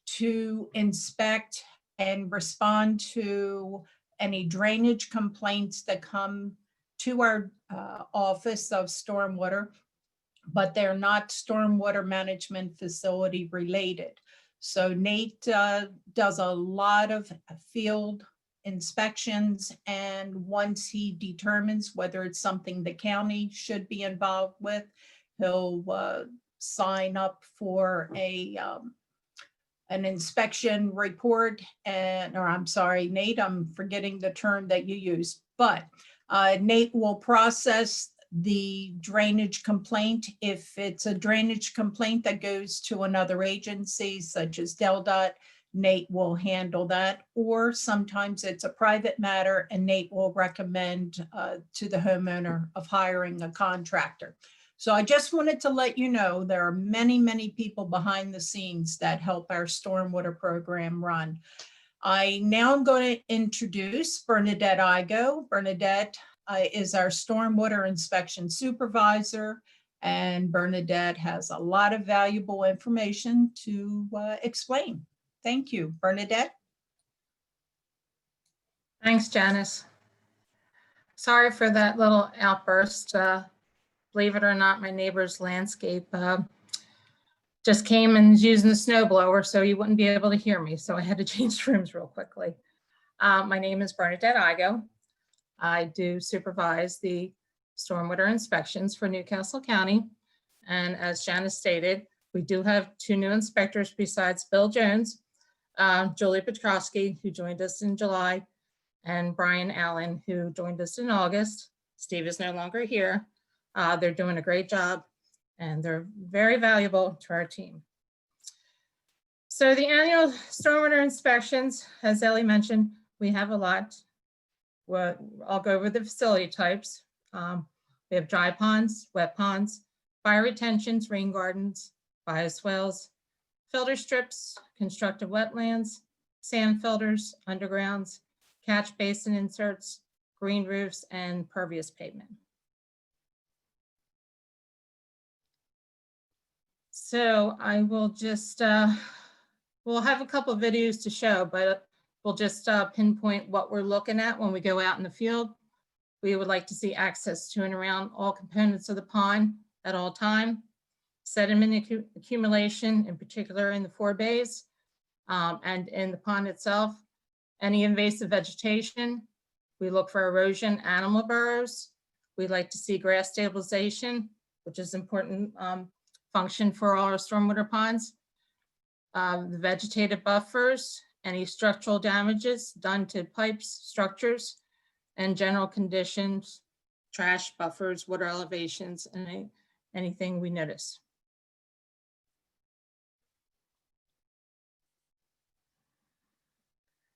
B: to inspect and respond to any drainage complaints that come to our office of stormwater, but they're not stormwater management facility related. So Nate does a lot of field inspections, and once he determines whether it's something the county should be involved with, he'll sign up for an inspection report, and, or I'm sorry, Nate, I'm forgetting the term that you used, but Nate will process the drainage complaint. If it's a drainage complaint that goes to another agency, such as DelDOT, Nate will handle that, or sometimes it's a private matter and Nate will recommend to the homeowner of hiring a contractor. So I just wanted to let you know there are many, many people behind the scenes that help our stormwater program run. I now am going to introduce Bernadette Igo. Bernadette is our stormwater inspection supervisor, and Bernadette has a lot of valuable information to explain. Thank you, Bernadette.
G: Thanks, Janice. Sorry for that little outburst. Believe it or not, my neighbor's landscape just came and was using the snow blower, so you wouldn't be able to hear me. So I had to change rooms real quickly. My name is Bernadette Igo. I do supervise the stormwater inspections for Newcastle County. And as Janice stated, we do have two new inspectors besides Bill Jones, Julie Petrowski, who joined us in July, and Brian Allen, who joined us in August. Steve is no longer here. They're doing a great job, and they're very valuable to our team. So the annual stormwater inspections, as Ellie mentioned, we have a lot. Well, I'll go over the facility types. We We have dry ponds, wet ponds, bioretentions, rain gardens, bioswales, filter strips, constructed wetlands, sand filters, undergrounds, catch basin inserts, green roofs, and pervious pavement. So I will just, we'll have a couple of videos to show, but we'll just pinpoint what we're looking at when we go out in the field. We would like to see access to and around all components of the pond at all time. Sediment accumulation, in particular in the forebays and in the pond itself. Any invasive vegetation. We look for erosion, animal burrows. We'd like to see grass stabilization, which is important function for all our stormwater ponds. The vegetative buffers, any structural damages done to pipes, structures, and general conditions, trash, buffers, water elevations, and anything we notice.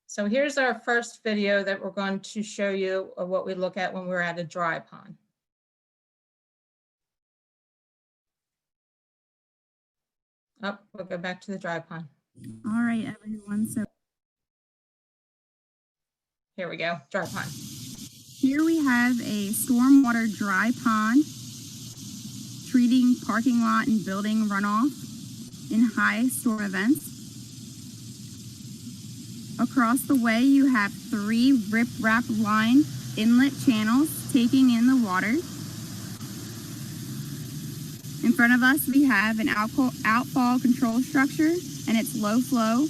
G: So here's our first video that we're going to show you of what we look at when we're at a dry pond. Oh, we'll go back to the dry pond.
A: All right, everyone. So
G: Here we go, dry pond.
A: here we have a stormwater dry pond treating parking lot and building runoff in high storm events. Across the way, you have 3 rip-rap line inlet channels taking in the water. In front of us, we have an outfall control structure, and it's low flow.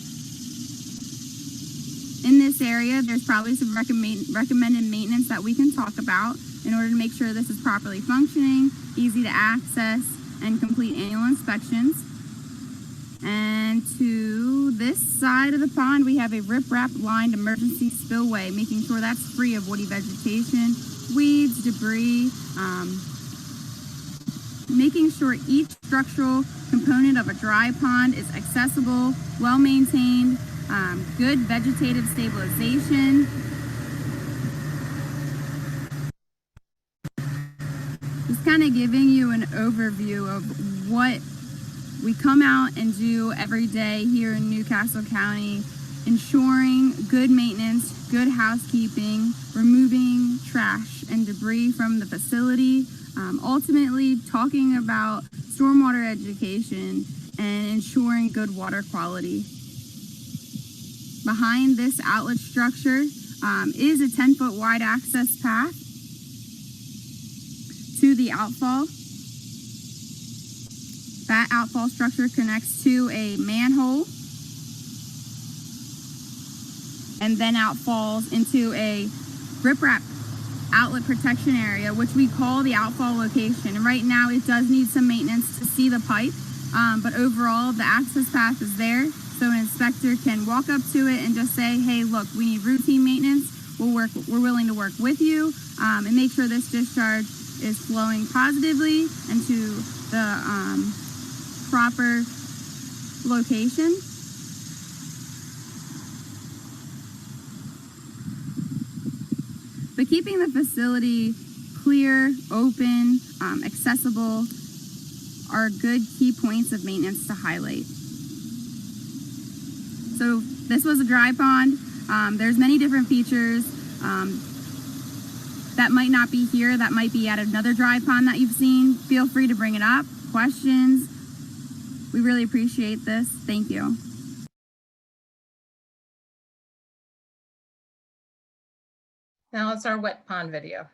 A: In this area, there's probably some recommended maintenance that we can talk about in order to make sure this is properly functioning, easy to access, and complete annual inspections. And to this side of the pond, we have a rip-rap lined emergency spillway, making sure that's free of woody vegetation, weeds, debris, making sure each structural component of a dry pond is accessible, well-maintained, good vegetative stabilization. Just kind of giving you an overview of what we come out and do every day here in Newcastle County, ensuring good maintenance, good housekeeping, removing trash and debris from the facility, ultimately talking about stormwater education and ensuring good water quality. Behind this outlet structure is a 10-foot wide access path to the outfall. That outfall structure connects to a manhole and then outfalls into a riprap outlet protection area, which we call the outfall location. And right now it does need some maintenance to see the pipe, but overall the access path is there. So an inspector can walk up to it and just say, hey, look, we need routine maintenance. We're willing to work with you and make sure this discharge is flowing positively and to the proper location. But keeping the facility clear, open, accessible are good key points of maintenance to highlight. So this was a dry pond. There's many different features that might not be here, that might be at another dry pond that you've seen. Feel free to bring it up, questions. We really appreciate this. Thank you.
G: Now it's our wet pond video.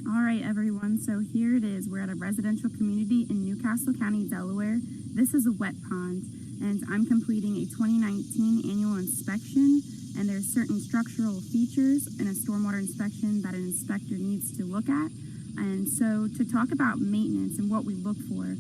A: All right, everyone, so here it is. We're at a residential community in Newcastle County, Delaware. This is a wet pond, and I'm completing a 2019 annual inspection, and there's certain structural features in a stormwater inspection that an inspector needs to look at. And so to talk about maintenance and what we look for,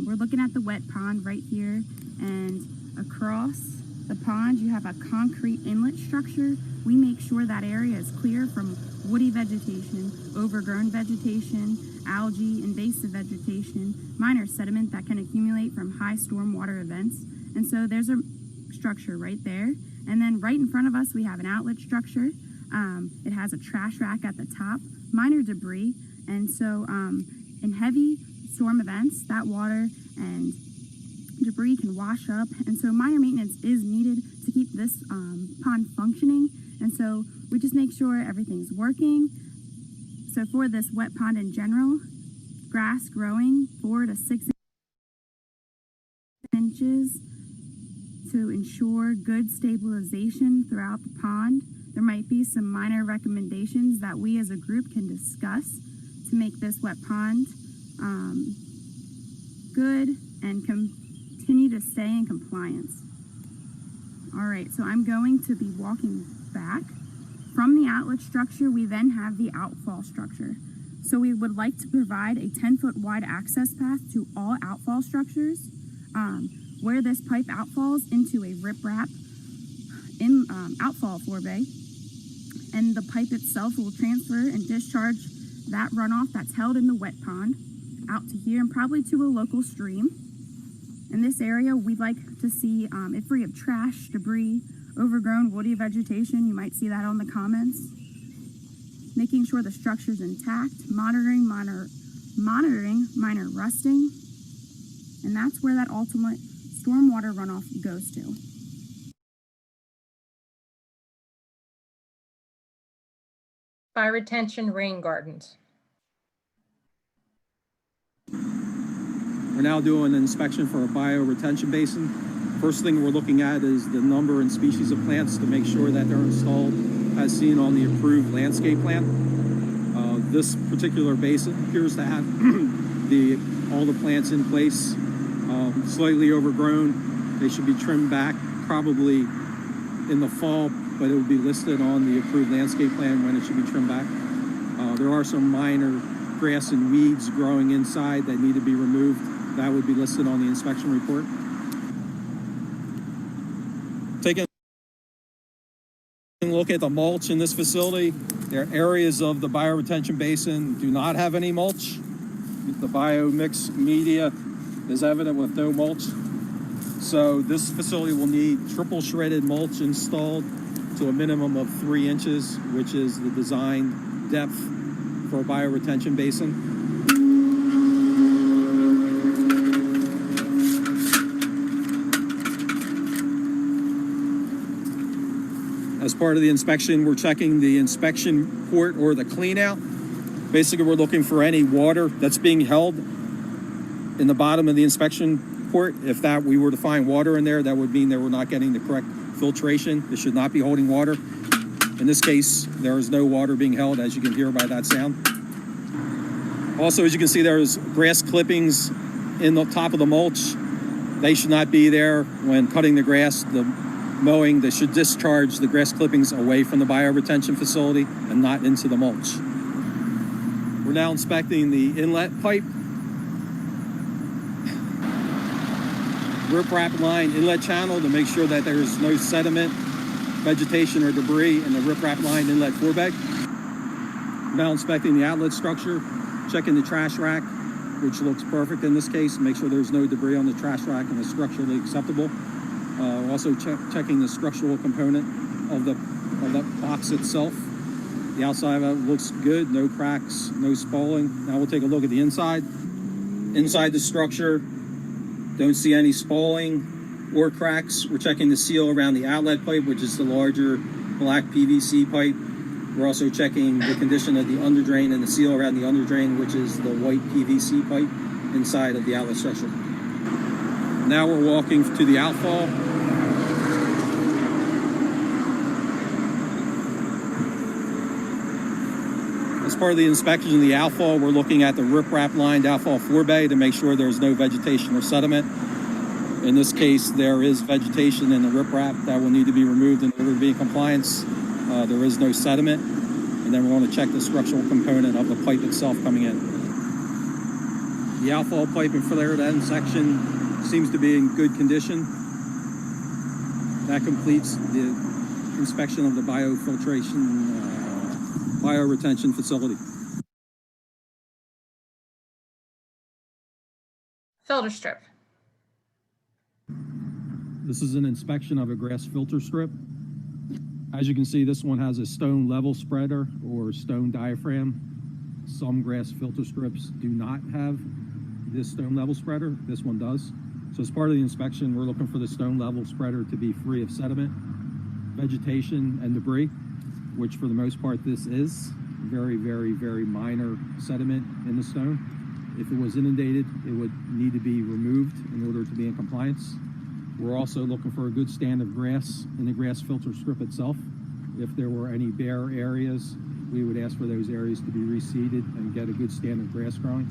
A: we're looking at the wet pond right here, and across the pond you have a concrete inlet structure. We make sure that area is clear from woody vegetation, overgrown vegetation, algae, invasive vegetation, minor sediment that can accumulate from high stormwater events. And so there's a structure right there. And then right in front of us, we have an outlet structure. It has a trash rack at the top
H: minor debris. And so in heavy storm events, that water and debris can wash up. And so minor maintenance is needed to keep this pond functioning. And so we just make sure everything's working. So for this wet pond in general, grass growing 4 to 6 inches to ensure good stabilization throughout the pond. There might be some minor recommendations that we as a group can discuss to make this wet pond good and continue to stay in compliance. All right, so I'm going to be walking back. From the outlet structure, we then have the outfall structure. So we would like to provide a 10-foot wide access path to all outfall structures. Where this pipe outfalls into a riprap in outfall forebay, and the pipe itself will transfer and discharge that runoff that's held in the wet pond out to here and probably to a local stream. In this area, we'd like to see it free of trash, debris, overgrown woody vegetation. You might see that on the comments. Making sure the structure's intact, monitoring minor rusting, and that's where that ultimate stormwater runoff goes to.
G: Fire retention rain gardens.
I: We're now doing an inspection for a bioretention basin. First thing we're looking at is the number and species of plants to make sure that they're installed as seen on the approved landscape plan. This particular basin appears to have all the plants in place, slightly overgrown. They should be trimmed back probably in the fall, but it will be listed on the approved landscape plan when it should be trimmed back. There are some minor grass and weeds growing inside that need to be removed. That would be listed on the inspection report. Taking a look at the mulch in this facility, there are areas of the bioretention basin do not have any mulch. The biomix media is evident with no mulch. So this facility will need triple shredded mulch installed to a minimum of 3 inches, which is the design depth for a bioretention basin. As part of the inspection, we're checking the inspection port or the clean out. Basically, we're looking for any water that's being held in the bottom of the inspection port. If we were to find water in there, that would mean that we're not getting the correct filtration. It should not be holding water. In this case, there is no water being held, as you can hear by that sound. Also, as you can see, there's grass clippings in the top of the mulch. They should not be there when cutting the grass. The mowing, they should discharge the grass clippings away from the bioretention facility and not into the mulch. We're now inspecting the inlet pipe. Riprap line inlet channel to make sure that there's no sediment, vegetation, or debris in the riprap line inlet forebay. We're now inspecting the outlet structure, checking the trash rack, which looks perfect in this case. Make sure there's no debris on the trash rack and is structurally acceptable. Also checking the structural component of the box itself. The outside of it looks good, no cracks, no spalling. Now we'll take a look at the inside. Inside the structure, don't see any spalling or cracks. We're checking the seal around the outlet pipe, which is the larger black PVC pipe. We're also checking the condition of the underdrain and the seal around the underdrain, which is the white PVC pipe inside of the outlet structure. Now we're walking to the outfall. As part of the inspection of the outfall, we're looking at the riprap lined outfall forebay to make sure there's no vegetation or sediment. In this case, there is vegetation in the riprap that will need to be removed in order to be in compliance. There is no sediment. And then we're going to check the structural component of the pipe itself coming in. The outfall pipe and flared end section seems to be in good condition. That completes the inspection of the bioretention facility.
G: Filter strip.
I: This is an inspection of a grass filter strip. As you can see, this one has a stone level spreader or stone diaphragm Some grass filter strips do not have this stone level spreader. This one does. So as part of the inspection, we're looking for the stone level spreader to be free of sediment, vegetation, and debris, which for the most part this is. Very, very, very minor sediment in the stone. If it was inundated, it would need to be removed in order to be in compliance. We're also looking for a good stand of grass in the grass filter strip itself. If there were any bare areas, we would ask for those areas to be reseeded and get a good stand of grass growing.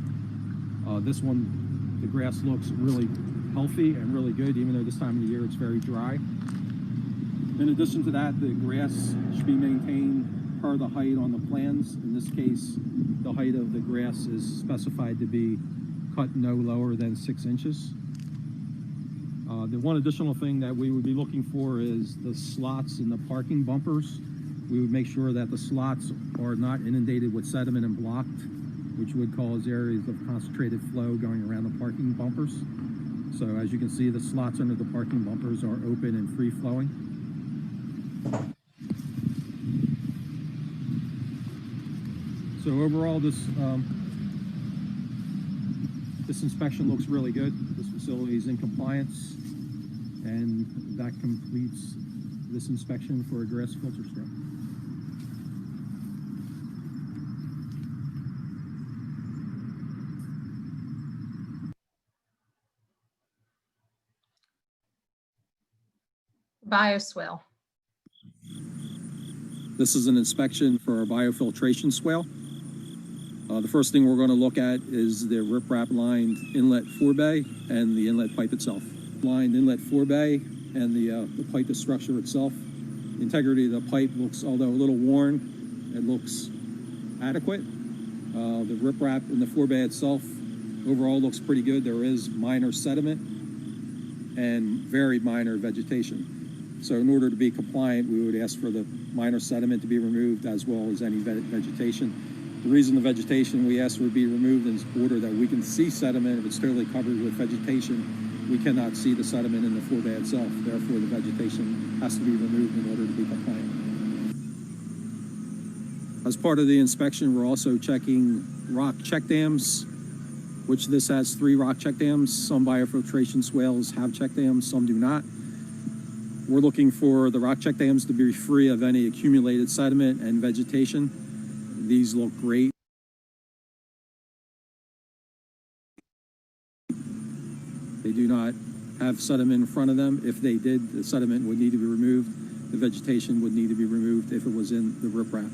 I: This one, the grass looks really healthy and really good, even though this time of the year it's very dry. In addition to that, the grass should be maintained per the height on the plans. In this case, the height of the grass is specified to be cut no lower than 6 inches. The one additional thing that we would be looking for is the slots in the parking bumpers. We would make sure that the slots are not inundated with sediment and blocked, which would cause areas of concentrated flow going around the parking bumpers. So as you can see, the slots under the parking bumpers are open and free flowing. So overall, this inspection looks really good. This facility is in compliance, and that completes this inspection for a grass filter strip.
G: Bioswale.
I: This is an inspection for our biofiltration swale. The first thing we're going to look at is the riprap lined inlet forebay and the inlet pipe itself. Lined inlet forebay and the pipe, the structure itself. The integrity of the pipe looks, although a little worn, it looks adequate. The riprap in the forebay itself overall looks pretty good. There is minor sediment and very minor vegetation. So in order to be compliant, we would ask for the minor sediment to be removed as well as any vegetation. The reason the vegetation we ask for to be removed is in order that we can see sediment. If it's totally covered with vegetation, we cannot see the sediment in the forebay itself. Therefore, the vegetation has to be removed in order to be compliant. As part of the inspection, we're also checking rock check dams, which this has 3 rock check dams. Some biofiltration swales have check dams, some do not. We're looking for the rock check dams to be free of any accumulated sediment and vegetation. These look great. They do not have sediment in front of them. If they did, the sediment would need to be removed. The vegetation would need to be removed if it was in the riprap.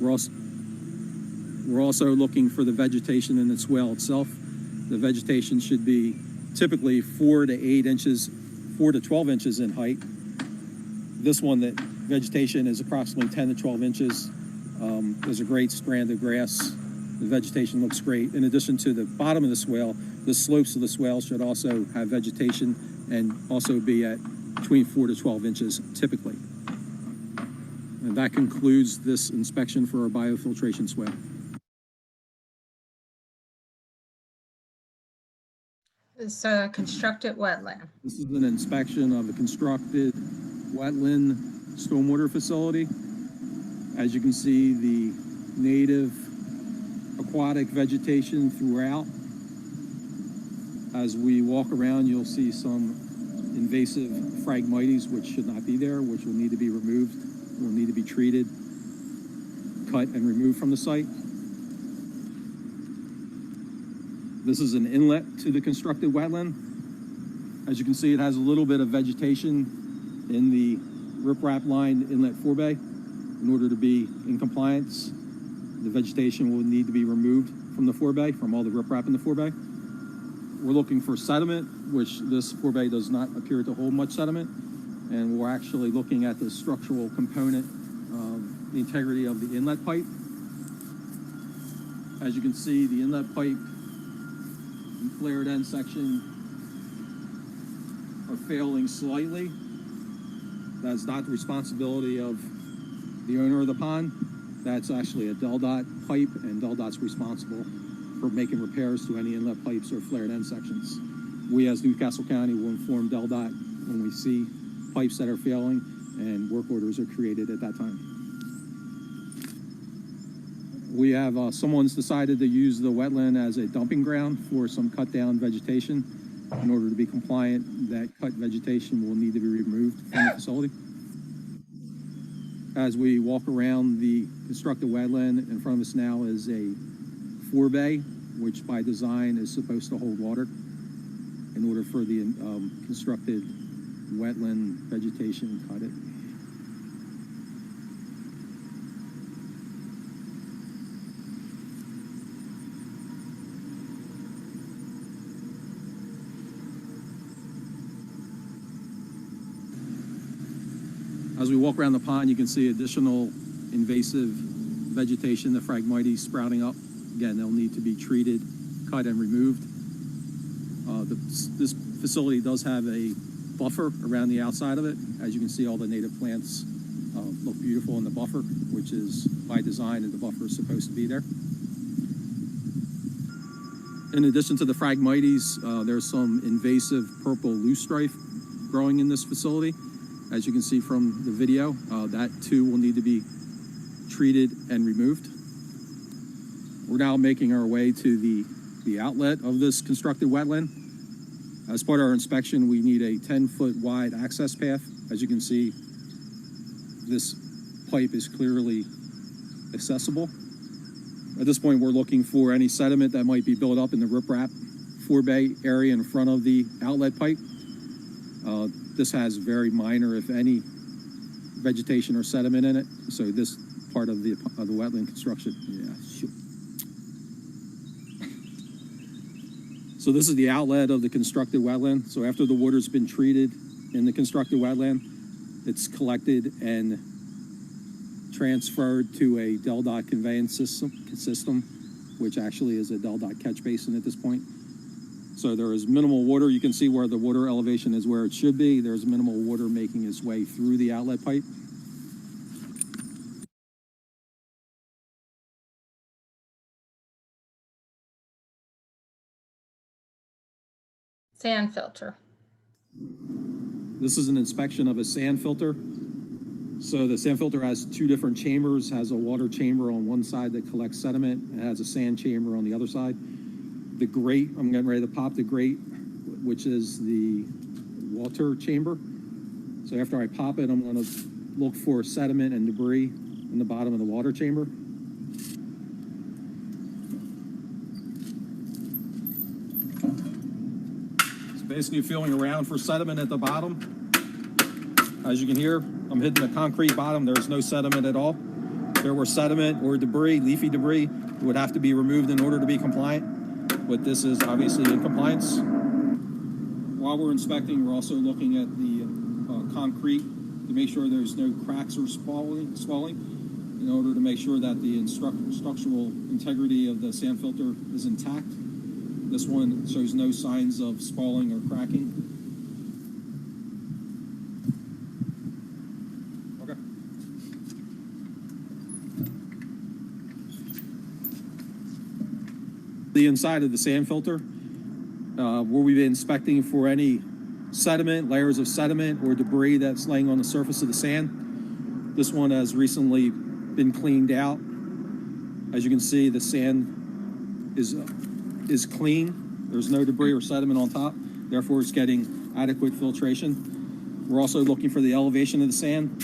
I: We're also looking for the vegetation in the swale itself. The vegetation should be typically 4 to 8 inches, 4 to 12 inches in height. This one, the vegetation is approximately 10 to 12 inches. There's a great strand of grass. The vegetation looks great. In addition to the bottom of the swale, the slopes of the swale should also have vegetation and also be at between 4 to 12 inches typically. And that concludes this inspection for our biofiltration swale.
G: It's a constructed wetland.
I: This is an inspection of the constructed wetland stormwater facility. As you can see, the native aquatic vegetation throughout. As we walk around, you'll see some invasive phragmites, which should not be there, which will need to be removed, will need to be treated, cut, and removed from the site. This is an inlet to the constructed wetland. As you can see, it has a little bit of vegetation in the riprap lined inlet forebay. In order to be in compliance, the vegetation will need to be removed from the forebay, from all the riprap in the forebay. We're looking for sediment, which this forebay does not appear to hold much sediment. And we're actually looking at the structural component, the integrity of the inlet pipe. As you can see, the inlet pipe and flared end section are failing slightly. That's not the responsibility of the owner of the pond. That's actually a DelDOT pipe, and DelDOT's responsible for making repairs to any inlet pipes or flared end sections. We as Newcastle County will inform DelDOT when we see pipes that are failing, and work orders are created at that time. We have, someone's decided to use the wetland as a dumping ground for some cut down vegetation. In order to be compliant, that cut vegetation will need to be removed from the facility. As we walk around the constructed wetland, in front of us now is a forebay, which by design is supposed to hold water in order for the constructed wetland vegetation to cut it. As we walk around the pond, you can see additional invasive vegetation, the Phragmites sprouting up. Again, they'll need to be treated, cut, and removed. This facility does have a buffer around the outside of it. As you can see, all the native plants look beautiful in the buffer, which is by design, and the buffer is supposed to be there. In addition to the Phragmites, there's some invasive purple loosestrife growing in this facility. As you can see from the video, that too will need to be treated and removed. We're now making our way to the outlet of this constructed wetland. As part of our inspection, we need a 10-foot wide access path. As you can see, this pipe is clearly accessible. At this point, we're looking for any sediment that might be built up in the riprap forebay area in front of the outlet pipe. This has very minor, if any, vegetation or sediment in it. So this part of the wetland construction, So this is the outlet of the constructed wetland. So after the water's been treated in the constructed wetland, it's collected and transferred to a DelDOT conveyance system, which actually is a DelDOT catch basin at this point. So there is minimal water. You can see where the water elevation is where it should be. There's minimal water making its way through the outlet pipe.
G: Sand filter.
I: This is an inspection of a sand filter. So the sand filter has two different chambers, has a water chamber on one side that collects sediment, and has a sand chamber on the other side. The grate, I'm getting ready to pop the grate, which is the water chamber. So after I pop it, I'm gonna look for sediment and debris in the bottom of the water chamber. So basically feeling around for sediment at the bottom. As you can hear, I'm hitting the concrete bottom. There's no sediment at all. If there were sediment or debris, leafy debris, it would have to be removed in order to be compliant. But this is obviously in compliance. While we're inspecting, we're also looking at the concrete to make sure there's no cracks or swelling in order to make sure that the structural integrity of the sand filter is intact. This one shows no signs of spalling or cracking. Okay. The inside of the sand filter, where we've been inspecting for any sediment, layers of sediment or debris that's laying on the surface of the sand. This one has recently been cleaned out. As you can see, the sand is clean. There's no debris or sediment on top. Therefore, it's getting adequate filtration. We're also looking for the elevation of the sand.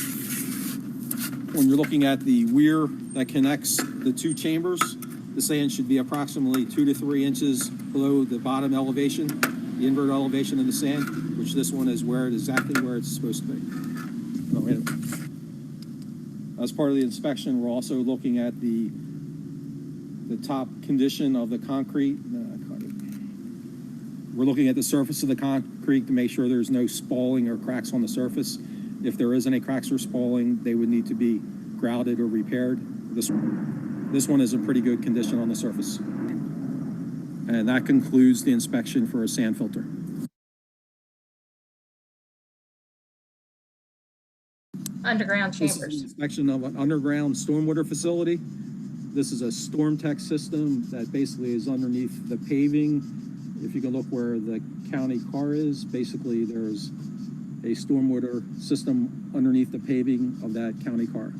I: When you're looking at the weir that connects the two chambers, the sand should be approximately 2 to 3 inches below the bottom elevation, the invert elevation of the sand, which this one is exactly where it's supposed to be. Oh, wait a minute. As part of the inspection, we're also looking at the top condition of the concrete. We're looking at the surface of the concrete to make sure there's no spalling or cracks on the surface. If there is any cracks or spalling, they would need to be grouted or repaired. This one is in pretty good condition on the surface. And that concludes the inspection for a sand filter.
G: Underground
I: This is
G: chambers.
I: an inspection of an underground stormwater facility. This is a storm tech system that basically is underneath the paving. If you can look where the county car is, basically there's a stormwater system underneath the paving of that county car.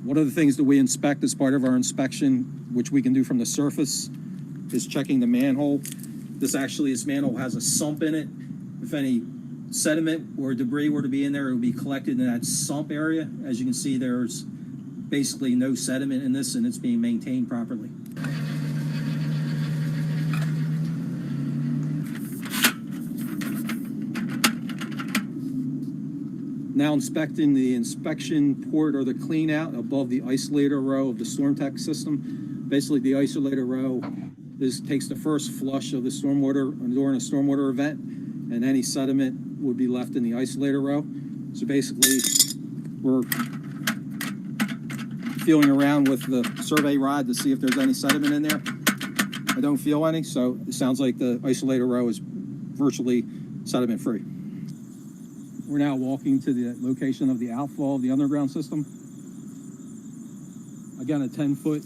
I: One of the things that we inspect as part of our inspection, which we can do from the surface, is checking the manhole. This manhole has a sump in it. If any sediment or debris were to be in there, it would be collected in that sump area. As you can see, there's basically no sediment in this, and it's being maintained properly. Now inspecting the inspection port or the clean out above the isolator row of the StormTech system. Basically, the isolator row takes the first flush of the stormwater during a stormwater event, and any sediment would be left in the isolator row. So basically, we're feeling around with the survey rod to see if there's any sediment in there. I don't feel any, so it sounds like the isolator row is virtually sediment free. We're now walking to the location of the outfall of the underground system. Again, a 10-foot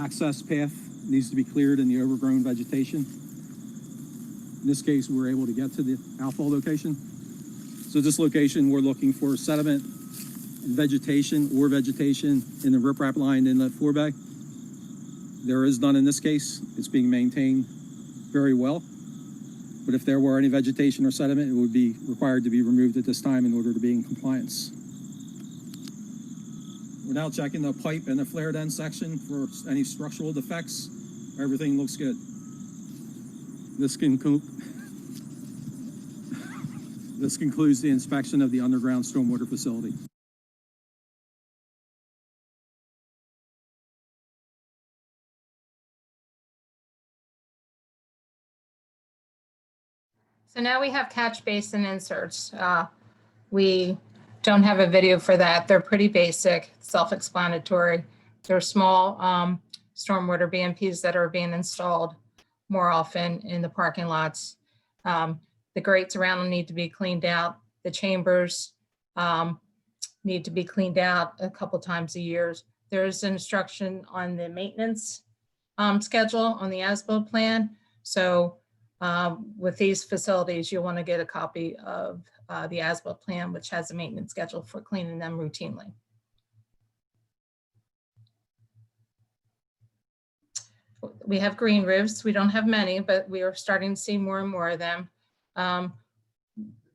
I: access path needs to be cleared in the overgrown vegetation. In this case, we're able to get to the outfall location. So this location, we're looking for sediment and vegetation in the riprap line inlet forebay. There is none in this case. It's being maintained very well. But if there were any vegetation or sediment, it would be required to be removed at this time in order to be in compliance. We're now checking the pipe and the flared end section for any structural defects. Everything looks good. This concludes the inspection of the underground stormwater facility.
G: So now we have catch basin inserts. We don't have a video for that. They're pretty basic, self-explanatory. They're small stormwater BMPs that are being installed more often in the parking lots. The grates around them need to be cleaned out. The chambers need to be cleaned out a couple times a year. There's instruction on the maintenance schedule on the as-built plan. So with these facilities, you'll want to get a copy of the as-built plan, which has a maintenance schedule for cleaning them routinely. We have green roofs. We don't have many, but we are starting to see more and more of them.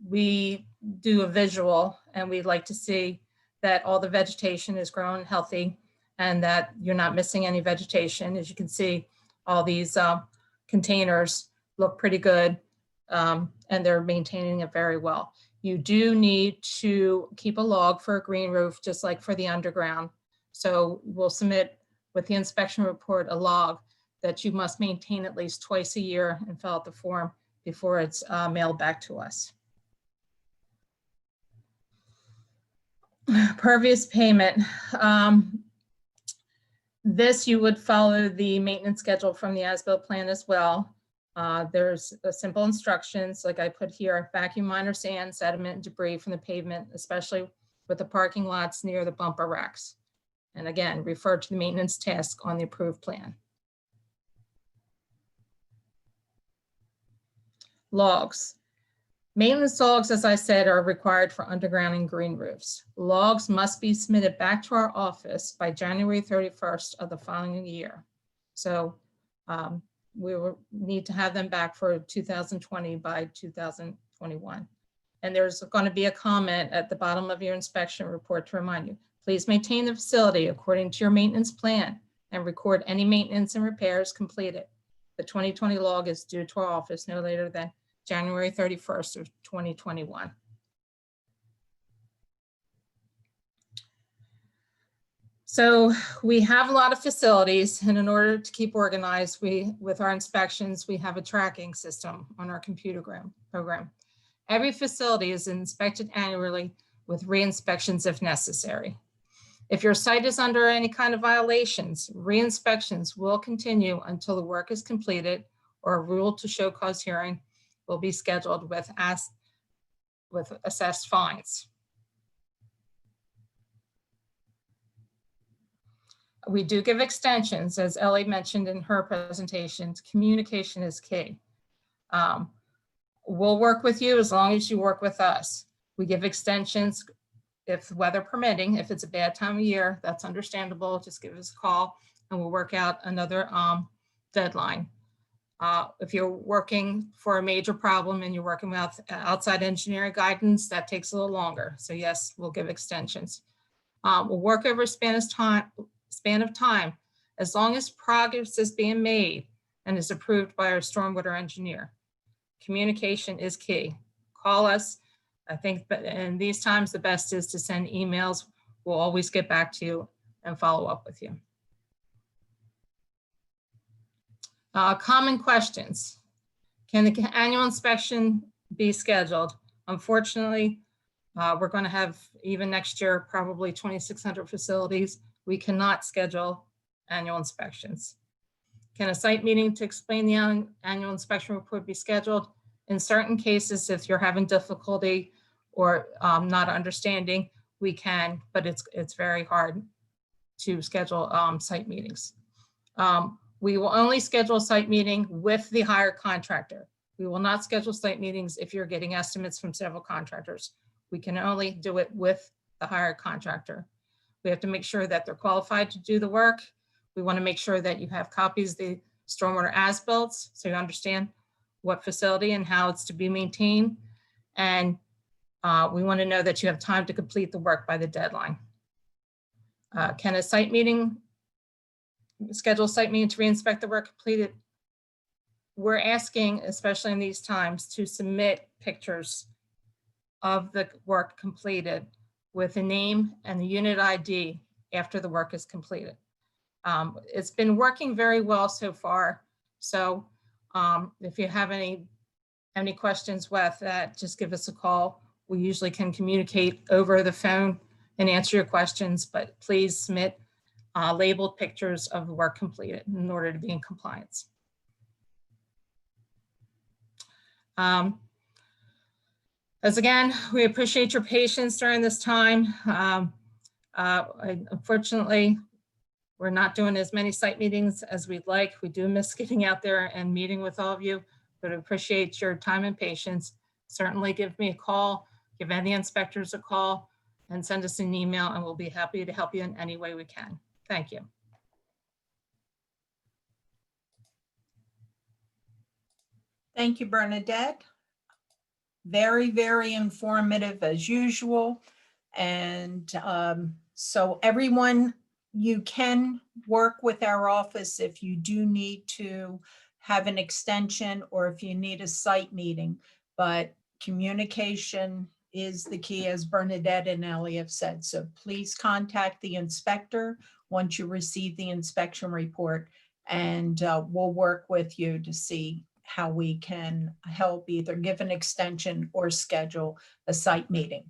G: We do a visual, and we'd like to see that all the vegetation is grown healthy and that you're not missing any vegetation. As you can see, all these containers look pretty good, and they're maintaining it very well. You do need to keep a log for a green roof, just like for the underground. So we'll submit with the inspection report a log that you must maintain at least twice a year and fill out the form before it's mailed back to us. Pervious payment. This you would follow the maintenance schedule from the as-built plan as well. There's simple instructions, like I put here: vacuum minor sand, sediment, and debris from the pavement, especially with the parking lots near the bumper racks. And again, refer to the maintenance task on the approved plan. Logs. Maintenance logs, as I said, are required for underground and green roofs. Logs must be submitted back to our office by January 31st of the following year. So we will need to have them back for 2020 by 2021. And there's going to be a comment at the bottom of your inspection report to remind you, please maintain the facility according to your maintenance plan and record any maintenance and repairs completed. The 2020 log is due to our office no later than January 31st of 2021. So we have a lot of facilities, and in order to keep organized, with our inspections, we have a tracking system on our computer program. Every facility is inspected annually with re-inspections if necessary. If your site is under any kind of violations, re-inspections will continue until the work is completed or a rule to show cause hearing will be scheduled with assessed fines. We do give extensions, as Ellie mentioned in her presentation. Communication is key. We'll work with you as long as you work with us. We give extensions if weather permitting, if it's a bad time of year, that's understandable. Just give us a call and we'll work out another deadline. If you're working for a major problem and you're working with outside engineering guidance, that takes a little longer. So yes, we'll give extensions. We'll work over a span of time as long as progress is being made and is approved by our stormwater engineer. Communication is key. Call us. I think in these times, the best is to send emails. We'll always get back to you and follow up with you. Common questions. Can the annual inspection be scheduled? Unfortunately, we're going to have, even next year, probably 2,600 facilities. We cannot schedule annual inspections. Can a site meeting to explain the annual inspection report be scheduled? In certain cases, if you're having difficulty or not understanding, we can, but it's very hard to schedule site meetings. We will only schedule a site meeting with the hired contractor. We will not schedule site meetings if you're getting estimates from several contractors. We can only do it with the hired contractor. We have to make sure that they're qualified to do the work. We want to make sure that you have copies of the stormwater as-built, so you understand what facility and how it's to be maintained. And we want to know that you have time to complete the work by the deadline. Can a site meeting, schedule a site meeting to re-inspect the work completed? We're asking, especially in these times, to submit pictures of the work completed with a name and the unit ID after the work is completed. It's been working very well so far. So if you have any questions with that, just give us a call. We usually can communicate over the phone and answer your questions, but please submit labeled pictures of the work completed in order to be in compliance. As again, we appreciate your patience during this time. Unfortunately, we're not doing as many site meetings as we'd like. We do miss getting out there and meeting with all of you, but I appreciate your time and patience. Certainly give me a call, give any inspectors a call, and send us an email, and we'll be happy to help you in any way we can. Thank you.
B: Thank you, Bernadette. Very, very informative as usual. And so everyone, you can work with our office if you do need to have an extension or if you need a site meeting, but communication is the key, as Bernadette and Ellie have said. So please contact the inspector once you receive the inspection report, and we'll work with you to see how we can help either give an extension or schedule a site meeting.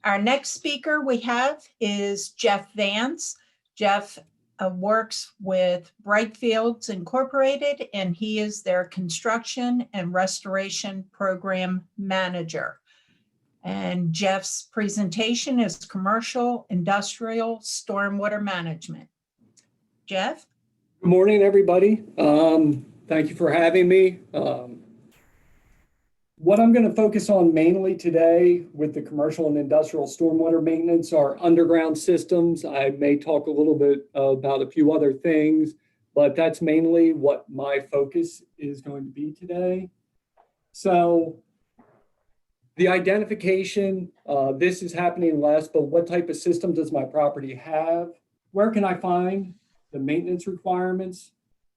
B: Our next speaker we have is Jeff Vance. Jeff works with Brightfields Incorporated, and he is their construction and restoration program manager. And Jeff's presentation is commercial industrial stormwater management. Jeff?
J: Good morning, everybody. Thank you for having me. What I'm going to focus on mainly today with the commercial and industrial stormwater maintenance are underground systems. I may talk a little bit about a few other things, but that's mainly what my focus is going to be today. So the identification, this is happening less, but what type of system does my property have? Where can I find the maintenance requirements?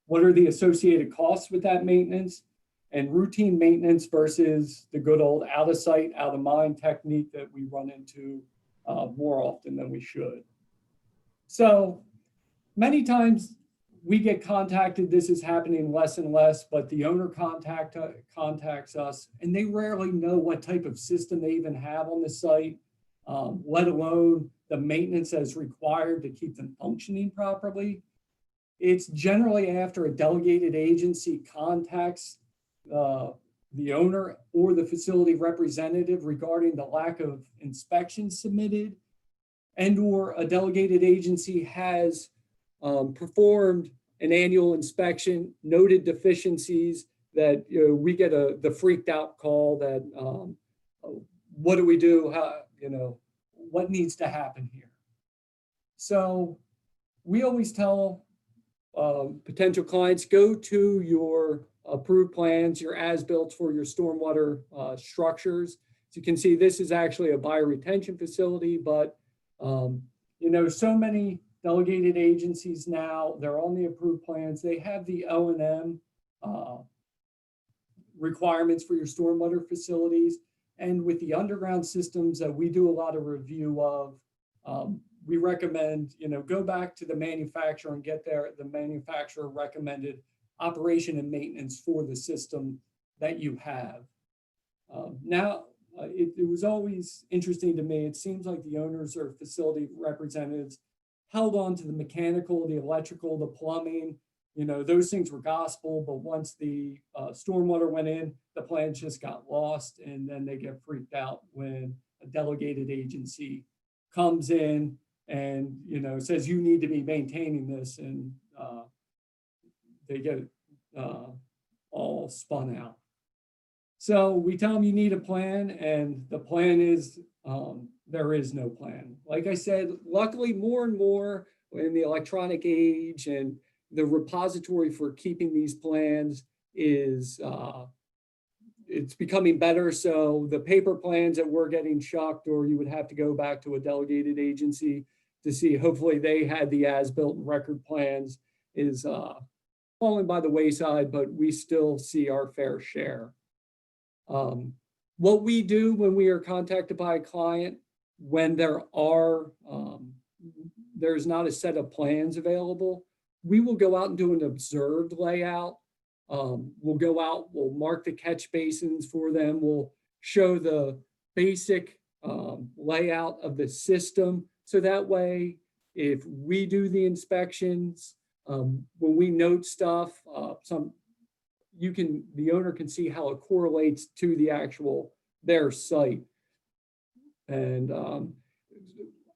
J: What are the associated costs with that maintenance? And routine maintenance versus the good old out of sight, out of mind technique that we run into more often than we should. So many times we get contacted, this is happening less and less, but the owner contacts us and they rarely know what type of system they even have on the site, let alone the maintenance as required to keep them functioning properly. It's generally after a delegated agency contacts the owner or the facility representative regarding the lack of inspections submitted, and or a delegated agency has performed an annual inspection, noted deficiencies, that we get the freaked out call that what do we do? How, what needs to happen here. So we always tell potential clients, go to your approved plans, your as-built for your stormwater structures. As you can see, this is actually a bioretention facility, but you know, so many delegated agencies now, they're on the approved plans. They have the O&M requirements for your stormwater facilities. And with the underground systems that we do a lot of review of, we recommend, you know, go back to the manufacturer and get the manufacturer recommended operation and maintenance for the system that you have. It was always interesting to me. It seems like the owners or facility representatives held on to the mechanical, the electrical, the plumbing. You know, those things were gospel, but once the stormwater went in, the plans just got lost, and then they get freaked out when a delegated agency comes in and, you know, says you need to be maintaining this, and they get all spun out. So we tell them you need a plan, and the plan is there is no plan. Like I said, luckily more and more in the electronic age, and the repository for keeping these plans is it's becoming better. So the paper plans that were getting shucked, or you would have to go back to a delegated agency to see, hopefully they had the as-built record plans, is falling by the wayside, but we still see our fair share. What we do when we are contacted by a client, when there's not a set of plans available, we will go out and do an observed layout. We'll go out, we'll mark the catch basins for them. We'll show the basic layout of the system. So that way, if we do the inspections, when we note stuff, the owner can see how it correlates to the actual, their site. And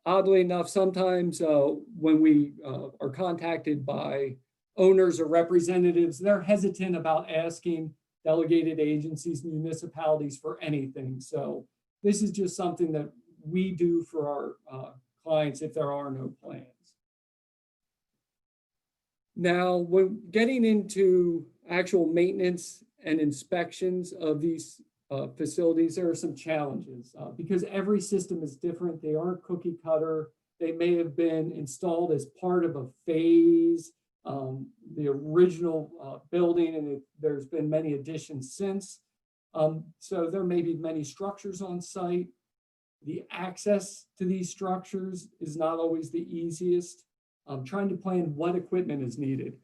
J: oddly enough, sometimes when we are contacted by owners or representatives, they're hesitant about asking delegated agencies, municipalities for anything. So this is just something that we do for our clients if there are no plans. Now, when getting into actual maintenance and inspections of these facilities, there are some challenges because every system is different. They aren't cookie cutter. They may have been installed as part of a phase, the original building, and there's been many additions since. So there may be many structures on site. The access to these structures is not always the easiest. Trying to plan what equipment is needed.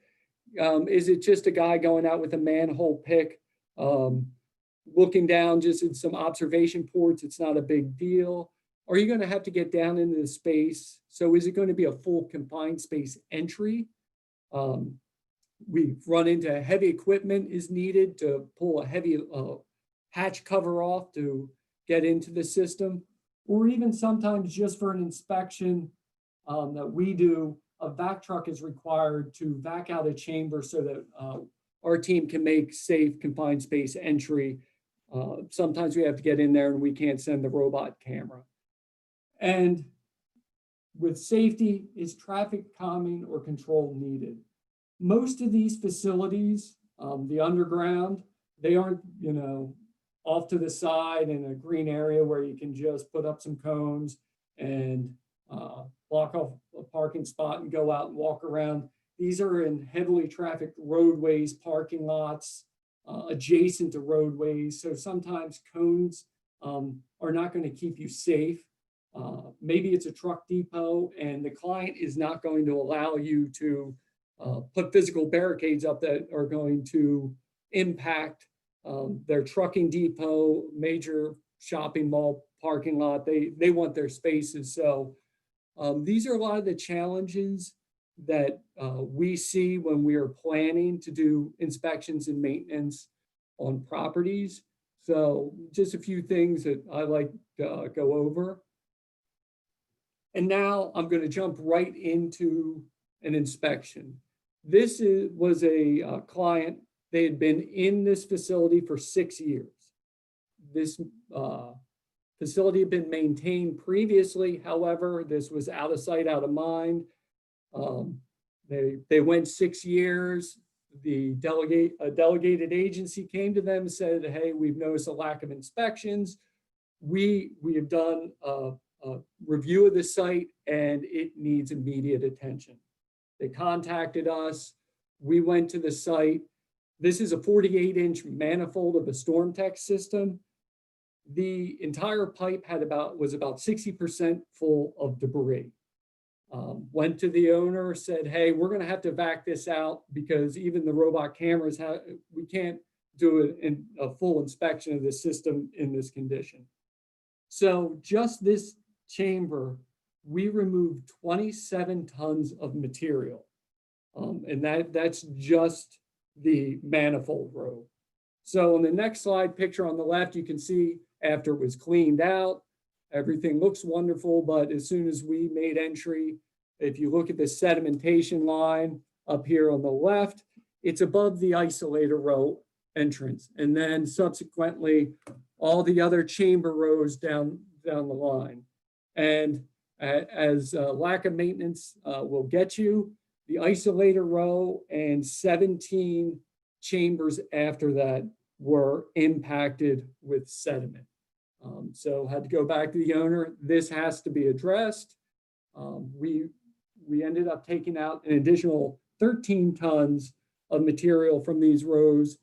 J: Is it just a guy going out with a manhole pick, looking down just at some observation ports? It's not a big deal. Are you going to have to get down into the space? So is it going to be a full confined space entry? We've run into heavy equipment is needed to pull a heavy hatch cover off to get into the system, or even sometimes just for an inspection that we do, a vac truck is required to vac out a chamber so that our team can make safe confined space entry. Sometimes we have to get in there and we can't send the robot camera. And with safety, is traffic calming or control needed? Most of these facilities, the underground, they aren't, you know, off to the side in a green area where you can just put up some cones and block off a parking spot and go out and walk around. These are in heavily trafficked roadways, parking lots, adjacent to roadways. So sometimes cones are not going to keep you safe. Maybe it's a truck depot and the client is not going to allow you to put physical barricades up that are going to impact their trucking depot, major shopping mall parking lot. They want their spaces. So these are a lot of the challenges that we see when we are planning to do inspections and maintenance on properties. So just a few things that I like to go over. And now I'm going to jump right into an inspection. This was a client. They had been in this facility for 6 years. This Facility had been maintained previously. However, this was out of sight, out of mind. They went 6 years. The delegated agency came to them and said, hey, we've noticed a lack of inspections. We have done a review of the site and it needs immediate attention. They contacted us. We went to the site. This is a 48-inch manifold of a StormTech system. The entire pipe was about 60% full of debris. Went to the owner, said, hey, we're going to have to vac this out because even the robot cameras, we can't do a full inspection of the system in this condition. So just this chamber, we removed 27 tons of material. And that's just the manifold row. So on the next slide picture on the left, you can see after it was cleaned out, everything looks wonderful, but as soon as we made entry, if you look at the sedimentation line up here on the left, it's above the isolator row entrance. And then subsequently, all the other chamber rows down the line. And as lack of maintenance will get you, the isolator row and 17 chambers after that were impacted with sediment. So had to go back to the owner. This has to be addressed. We ended up taking out an additional 13 tons of material from these rows.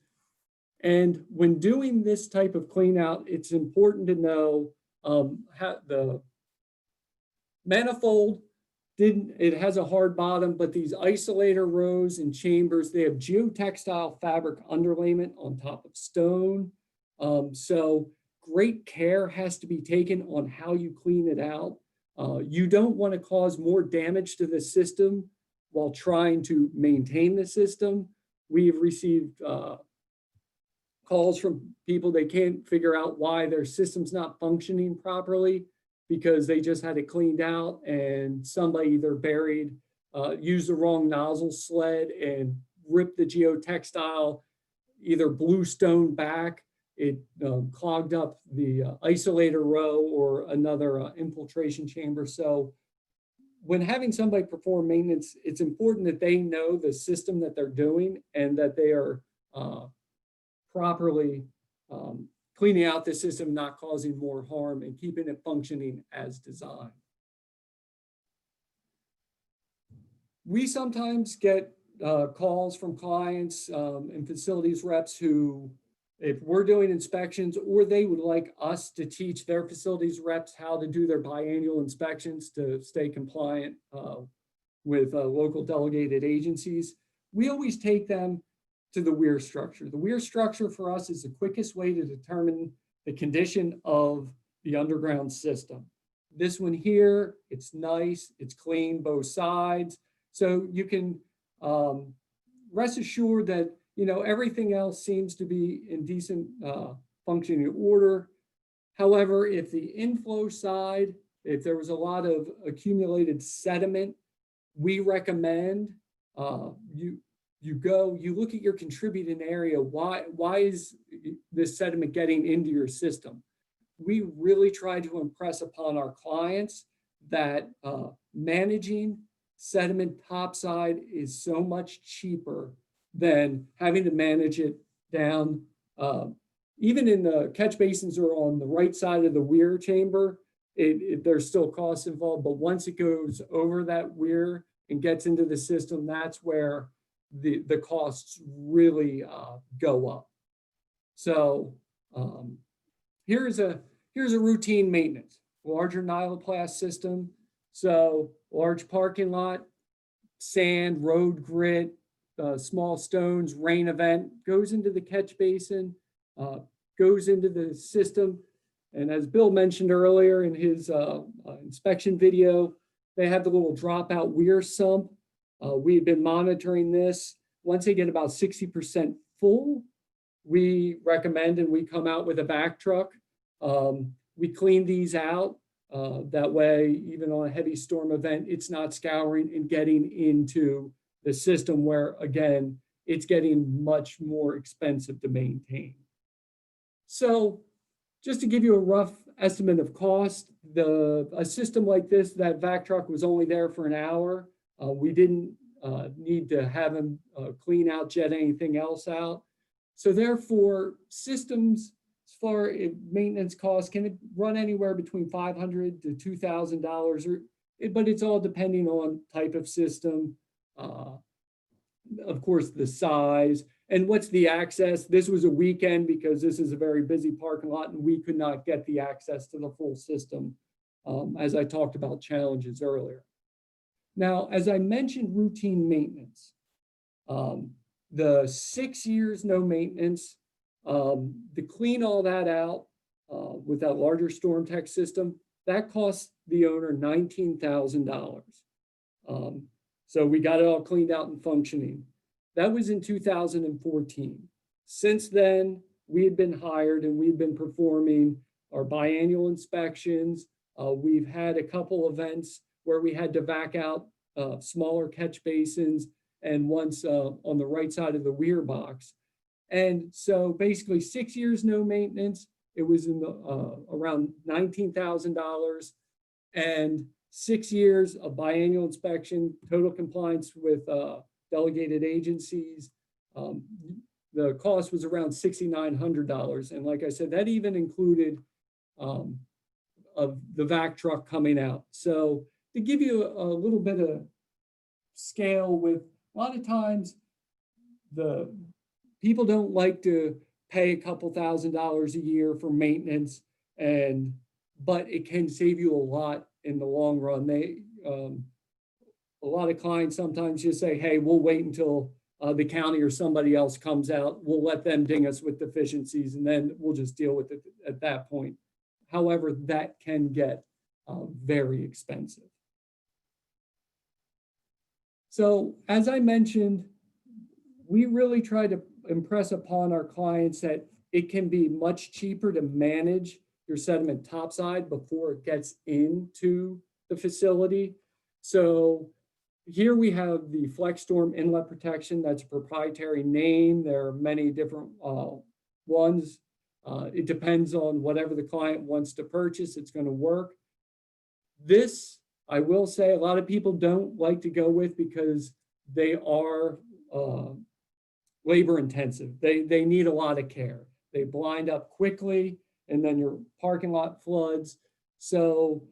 J: And when doing this type of clean out, it's important to know how the manifold it has a hard bottom, but these isolator rows and chambers, they have geotextile fabric underlayment on top of stone. So great care has to be taken on how you clean it out. You don't want to cause more damage to the system while trying to maintain the system. We've received calls from people, they can't figure out why their system's not functioning properly because they just had it cleaned out and somebody either used the wrong nozzle sled and ripped the geotextile, either blew stone back, it clogged up the isolator row or another infiltration chamber. So when having somebody perform maintenance, it's important that they know the system that they're doing and that they are properly cleaning out the system, not causing more harm and keeping it functioning as designed. We sometimes get calls from clients and facilities reps who, if we're doing inspections or they would like us to teach their facilities reps how to do their biannual inspections to stay compliant with local delegated agencies, we always take them to the weir structure. The weir structure for us is the quickest way to determine the condition of the underground system. This one here, it's nice, it's clean both sides. So you can rest assured that everything else seems to be in decent functioning order. However, if the inflow side, if there was a lot of accumulated sediment, we recommend you look at your contributing area. Why is this sediment getting into your system? We really try to impress upon our clients that managing sediment topside is so much cheaper than having to manage it down. Even in the catch basins or on the right side of the weir chamber, there's still costs involved, but once it goes over that weir and gets into the system, that's where the costs really go up. So here's a routine maintenance, larger nyloplast system. So large parking lot, sand, road grit, small stones, rain event, goes into the catch basin, goes into the system. And as Bill mentioned earlier in his inspection video, they have the little dropout weir sump. We've been monitoring this. Once they get about 60% full, we recommend and we come out with a vac truck. We clean these out. That way, even on a heavy storm event, it's not scouring and getting into the system where, again, it's getting much more expensive to maintain. So just to give you a rough estimate of cost, a system like this, that vac truck was only there for an hour. We didn't need to have him clean out, jet anything else out. So therefore, systems as far as maintenance costs can run anywhere between $500 to $2,000, but it's all depending on type of system, of course, the size, and what's the access. This was a weekend because this is a very busy parking lot and we could not get the access to the full system, as I talked about challenges earlier. Now, as I mentioned, routine maintenance. The 6 years no maintenance, to clean all that out with that larger storm tech system, that cost the owner $19,000. So we got it all cleaned out and functioning. That was in 2014. Since then, we had been hired and we've been performing our biannual inspections. We've had a couple events where we had to vac out smaller catch basins and once on the right side of the weir box. And so basically 6 years, no maintenance. It was in the around $19,000 and 6 years of biannual inspection, total compliance with delegated agencies. The cost was around $6,900. And like I said, that even included of the vac truck coming out. So to give you a little bit of scale with, a lot of times the people don't like to pay a couple $1,000s a year for maintenance, but it can save you a lot in the long run. A lot of clients sometimes just say, hey, we'll wait until the county or somebody else comes out. We'll let them ding us with deficiencies and then we'll just deal with it at that point. However, that can get very expensive. So as I mentioned, we really try to impress upon our clients that it can be much cheaper to manage your sediment topside before it gets into the facility. So here we have the FlexStorm inlet protection. That's a proprietary name. There are many different ones. It depends on whatever the client wants to purchase, it's going to work. This, I will say, a lot of people don't like to go with because they are labor intensive. They need a lot of care. They blind up quickly and then your parking lot floods. So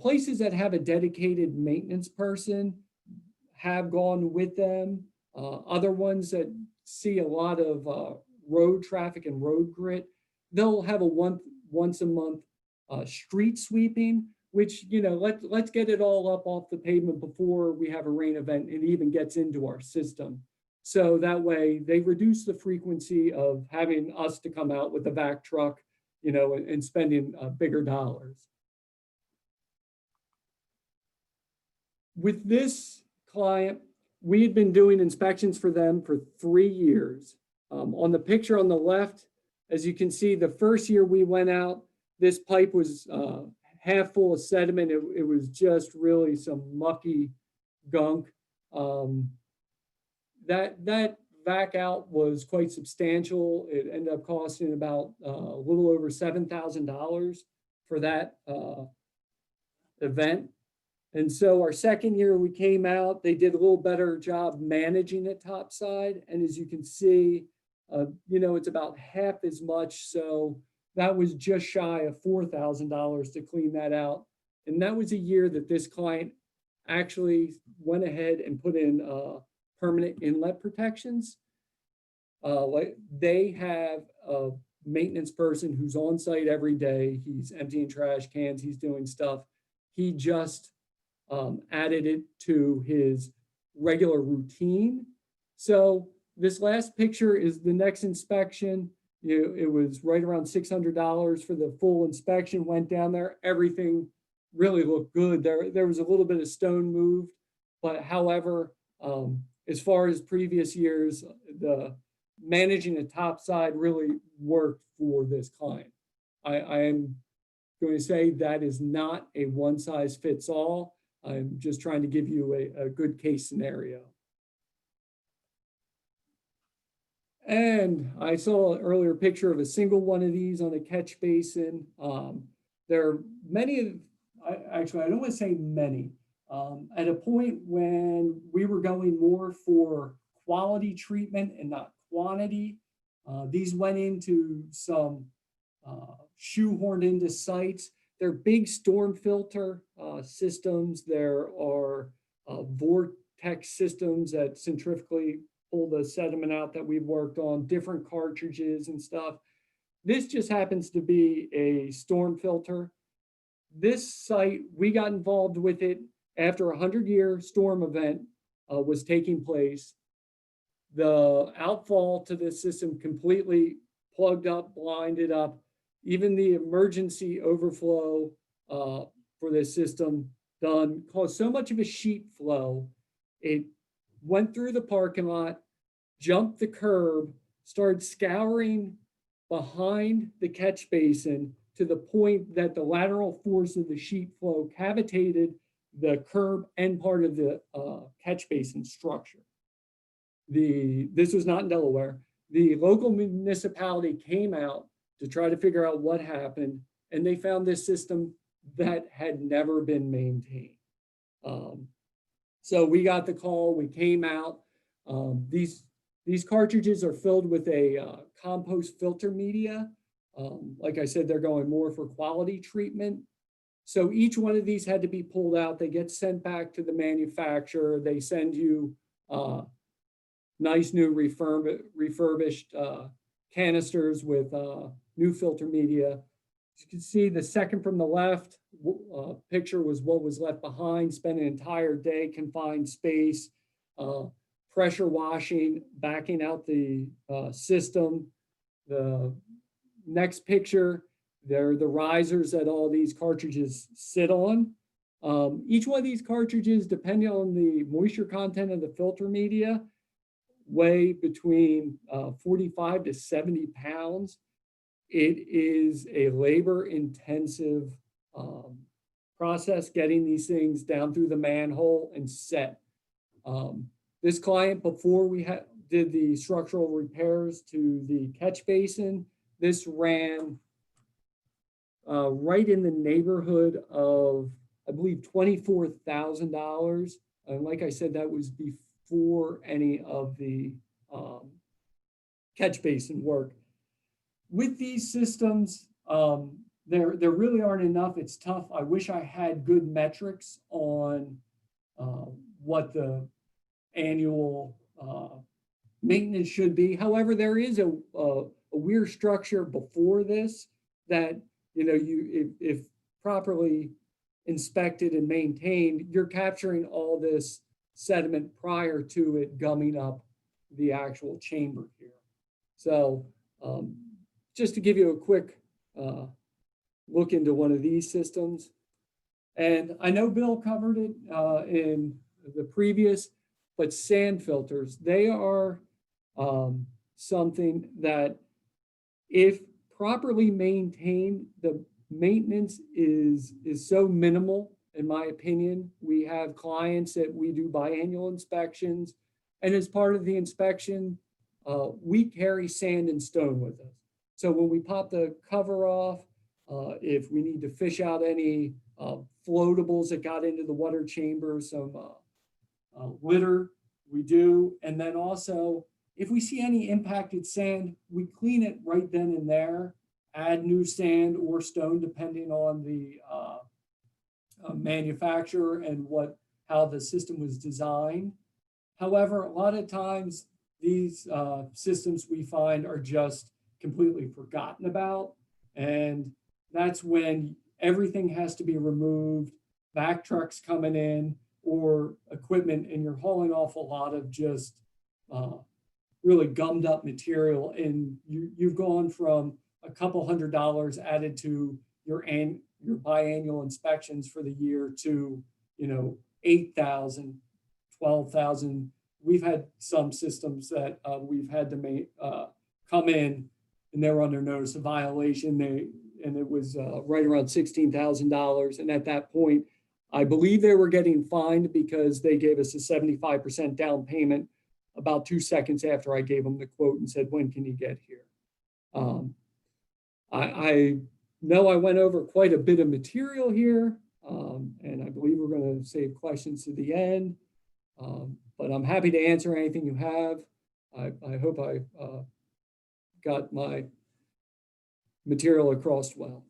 J: places that have a dedicated maintenance person have gone with them. Other ones that see a lot of road traffic and road grit, they'll have a once a month street sweeping, which, you know, let's get it all up off the pavement before we have a rain event and it even gets into our system. So that way they reduce the frequency of having us to come out with a vac truck, you know, and spending bigger dollars. With this client, we had been doing inspections for them for 3 years. On the picture on the left, as you can see, the first year we went out, this pipe was half full of sediment. It was just really some mucky gunk. That vac out was quite substantial. It ended up costing about a little over $7,000 for that event. And so our second year we came out, they did a little better job managing it topside. And as you can see, you know, it's about half as much. So that was just shy of $4,000 to clean that out. And that was a year that this client actually went ahead and put in permanent inlet protections. They have a maintenance person who's on site every day. He's emptying trash cans, he's doing stuff. He just added it to his regular routine. So this last picture is the next inspection. It was right around $600 for the full inspection, went down there. Everything really looked good. There was a little bit of stone moved, but however, as far as previous years, the managing the top side really worked for this client. I am going to say that is not a one size fits all. I'm just trying to give you a good case scenario. And I saw an earlier picture of a single one of these on a catch basin. There are many, actually, I don't want to say many. At a point when we were going more for quality treatment and not quantity, these went into some shoehorned into sites. They're big storm filter systems. There are vortex systems that centrifugally pull the sediment out that we've worked on, different cartridges and stuff. This just happens to be a storm filter. This site, we got involved with it after a 100-year storm event was taking place. The outfall to the system completely plugged up, blinded up. Even the emergency overflow for this system caused so much of a sheet flow. It went through the parking lot, jumped the curb, started scouring behind the catch basin to the point that the lateral force of the sheet flow cavitated the curb and part of the catch basin structure. This was not in Delaware. The local municipality came out to try to figure out what happened, and they found this system that had never been maintained. So we got the call, we came out. These cartridges are filled with a compost filter media. Like I said, they're going more for quality treatment. So each one of these had to be pulled out. They get sent back to the manufacturer. They send you nice new refurbished canisters with new filter media. As you can see, the second from the left picture was what was left behind. Spent an entire day confined space, pressure washing, backing out the system. The next picture, they're the risers that all these cartridges sit on. Each one of these cartridges, depending on the moisture content of the filter media, weigh between 45 to 70 pounds. It is a labor-intensive process getting these things down through the manhole and set. This client, before we did the structural repairs to the catch basin, this ran right in the neighborhood of, I believe, $24,000. And like I said, that was before any of the catch basin work. With these systems, there really aren't enough. It's tough. I wish I had good metrics on what the annual maintenance should be. However, there is a weir structure before this that, you know, if properly inspected and maintained, you're capturing all this sediment prior to it gumming up the actual chamber here. So just to give you a quick look into one of these systems. And I know Bill covered it in the previous, but sand filters, they are something that, if properly maintained, the maintenance is so minimal, in my opinion. We have clients that we do biannual inspections, and as part of the inspection, we carry sand and stone with us. So when we pop the cover off, if we need to fish out any floatables that got into the water chamber, some litter, we do. And then also, if we see any impacted sand, we clean it right then and there, add new sand or stone, depending on the manufacturer and how the system was designed. However, a lot of times these systems we find are just completely forgotten about. And that's when everything has to be removed, back trucks coming in, or equipment, and you're hauling off a lot of just really gummed up material. And you've gone from a couple $100 added to your biannual inspections for the year to, you know, 8,000, 12,000. We've had some systems that we've had to come in, and they were under notice of violation. And it was right around $16,000. And at that point, I believe they were getting fined because they gave us a 75% down payment about 2 seconds after I gave them the quote and said, when can you get here? I know I went over quite a bit of material here, and I believe we're going to save questions to the end, but I'm happy to answer anything you have. I hope I got my material across well.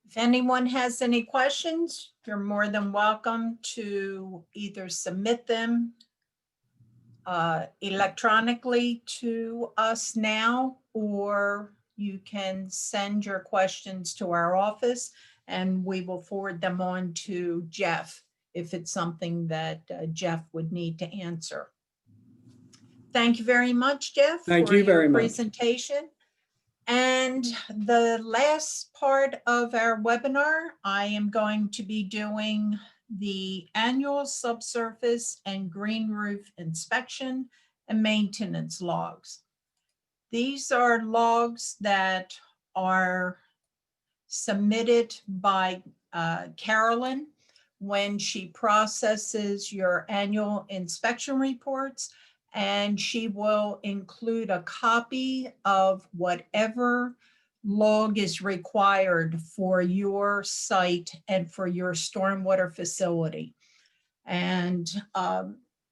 B: If anyone has any questions, you're more than welcome to either submit them electronically to us now, or you can send your questions to our office and we will forward them on to Jeff if it's something that Jeff would need to answer. Thank you very much, Jeff.
J: Thank
B: for
J: you
B: your
J: very much.
B: presentation. And the last part of our webinar, I am going to be doing the annual subsurface and green roof inspection and maintenance logs. These are logs that are submitted by Carolyn when she processes your annual inspection reports, and she will include a copy of whatever log is required for your site and for your stormwater facility. And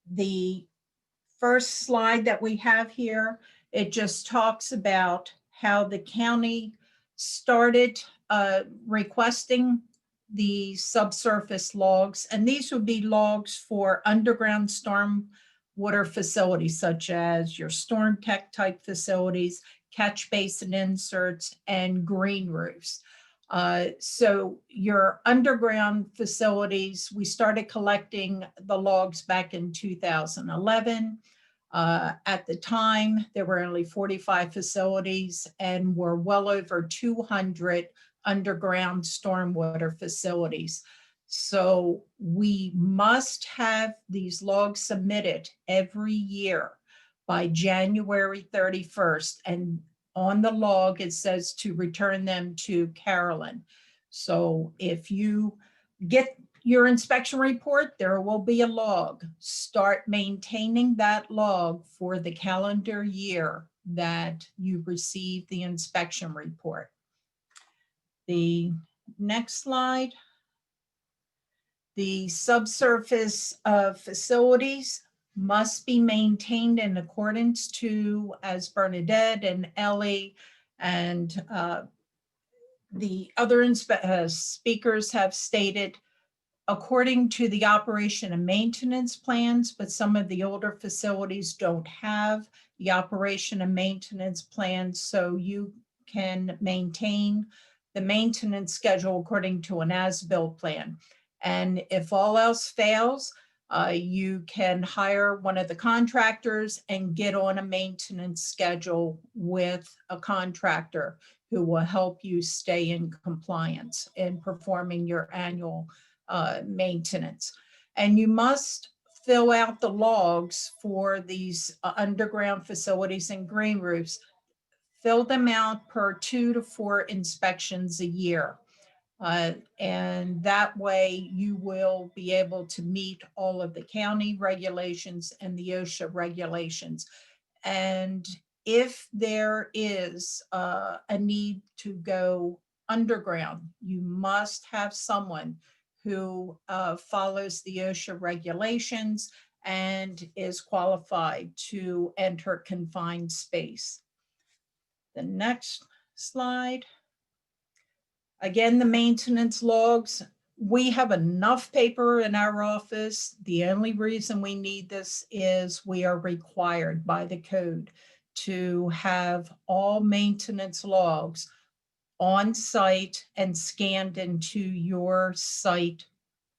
B: the first slide that we have here, it just talks about how the county started requesting the subsurface logs, and these would be logs for underground stormwater facilities such as your storm tech type facilities, catch basin inserts, and green roofs. So your underground facilities, we started collecting the logs back in 2011. At the time, there were only 45 facilities and were well over 200 underground stormwater facilities. So we must have these logs submitted every year by January 31st. And on the log, it says to return them to Carolyn. So if you get your inspection report, there will be a log. Start maintaining that log for the calendar year that you receive the inspection report. The next slide. The subsurface facilities must be maintained in accordance to, as Bernadette and Ellie and the other speakers have stated, according to the operation and maintenance plans, but some of the older facilities don't have the operation and maintenance plans, so you can maintain the maintenance schedule according to an as-built plan. And if all else fails, you can hire one of the contractors and get on a maintenance schedule with a contractor who will help you stay in compliance in performing your annual maintenance. And you must fill out the logs for these underground facilities and green roofs. Fill them out per 2 to 4 inspections a year. And that way you will be able to meet all of the county regulations and the OSHA regulations. And if there is a need to go underground, you must have someone who follows the OSHA regulations and is qualified to enter confined space. The next slide. Again, the maintenance logs. We have enough paper in our office. The only reason we need this is we are required by the code to have all maintenance logs on site and scanned into your site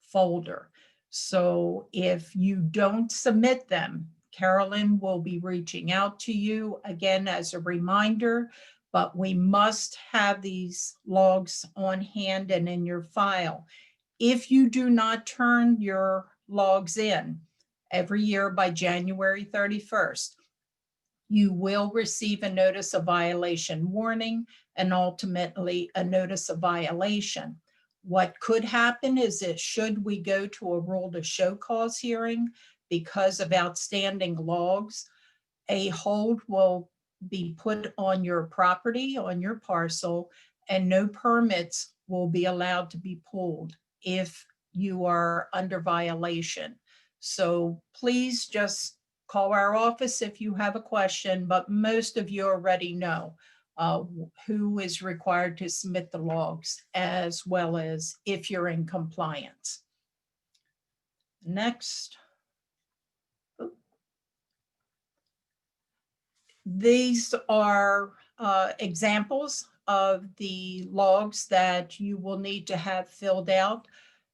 B: folder. So if you don't submit them, Carolyn will be reaching out to you again as a reminder, but we must have these logs on hand and in your file. If you do not turn your logs in every year by January 31st, you will receive a notice of violation warning and ultimately a notice of violation. What could happen is that should we go to a rule to show cause hearing because of outstanding logs, a hold will be put on your property, on your parcel, and no permits will be allowed to be pulled if you are under violation. So please just call our office if you have a question, but most of you already know who is required to submit the logs, as well as if you're in compliance. Next. These are examples of the logs that you will need to have filled out.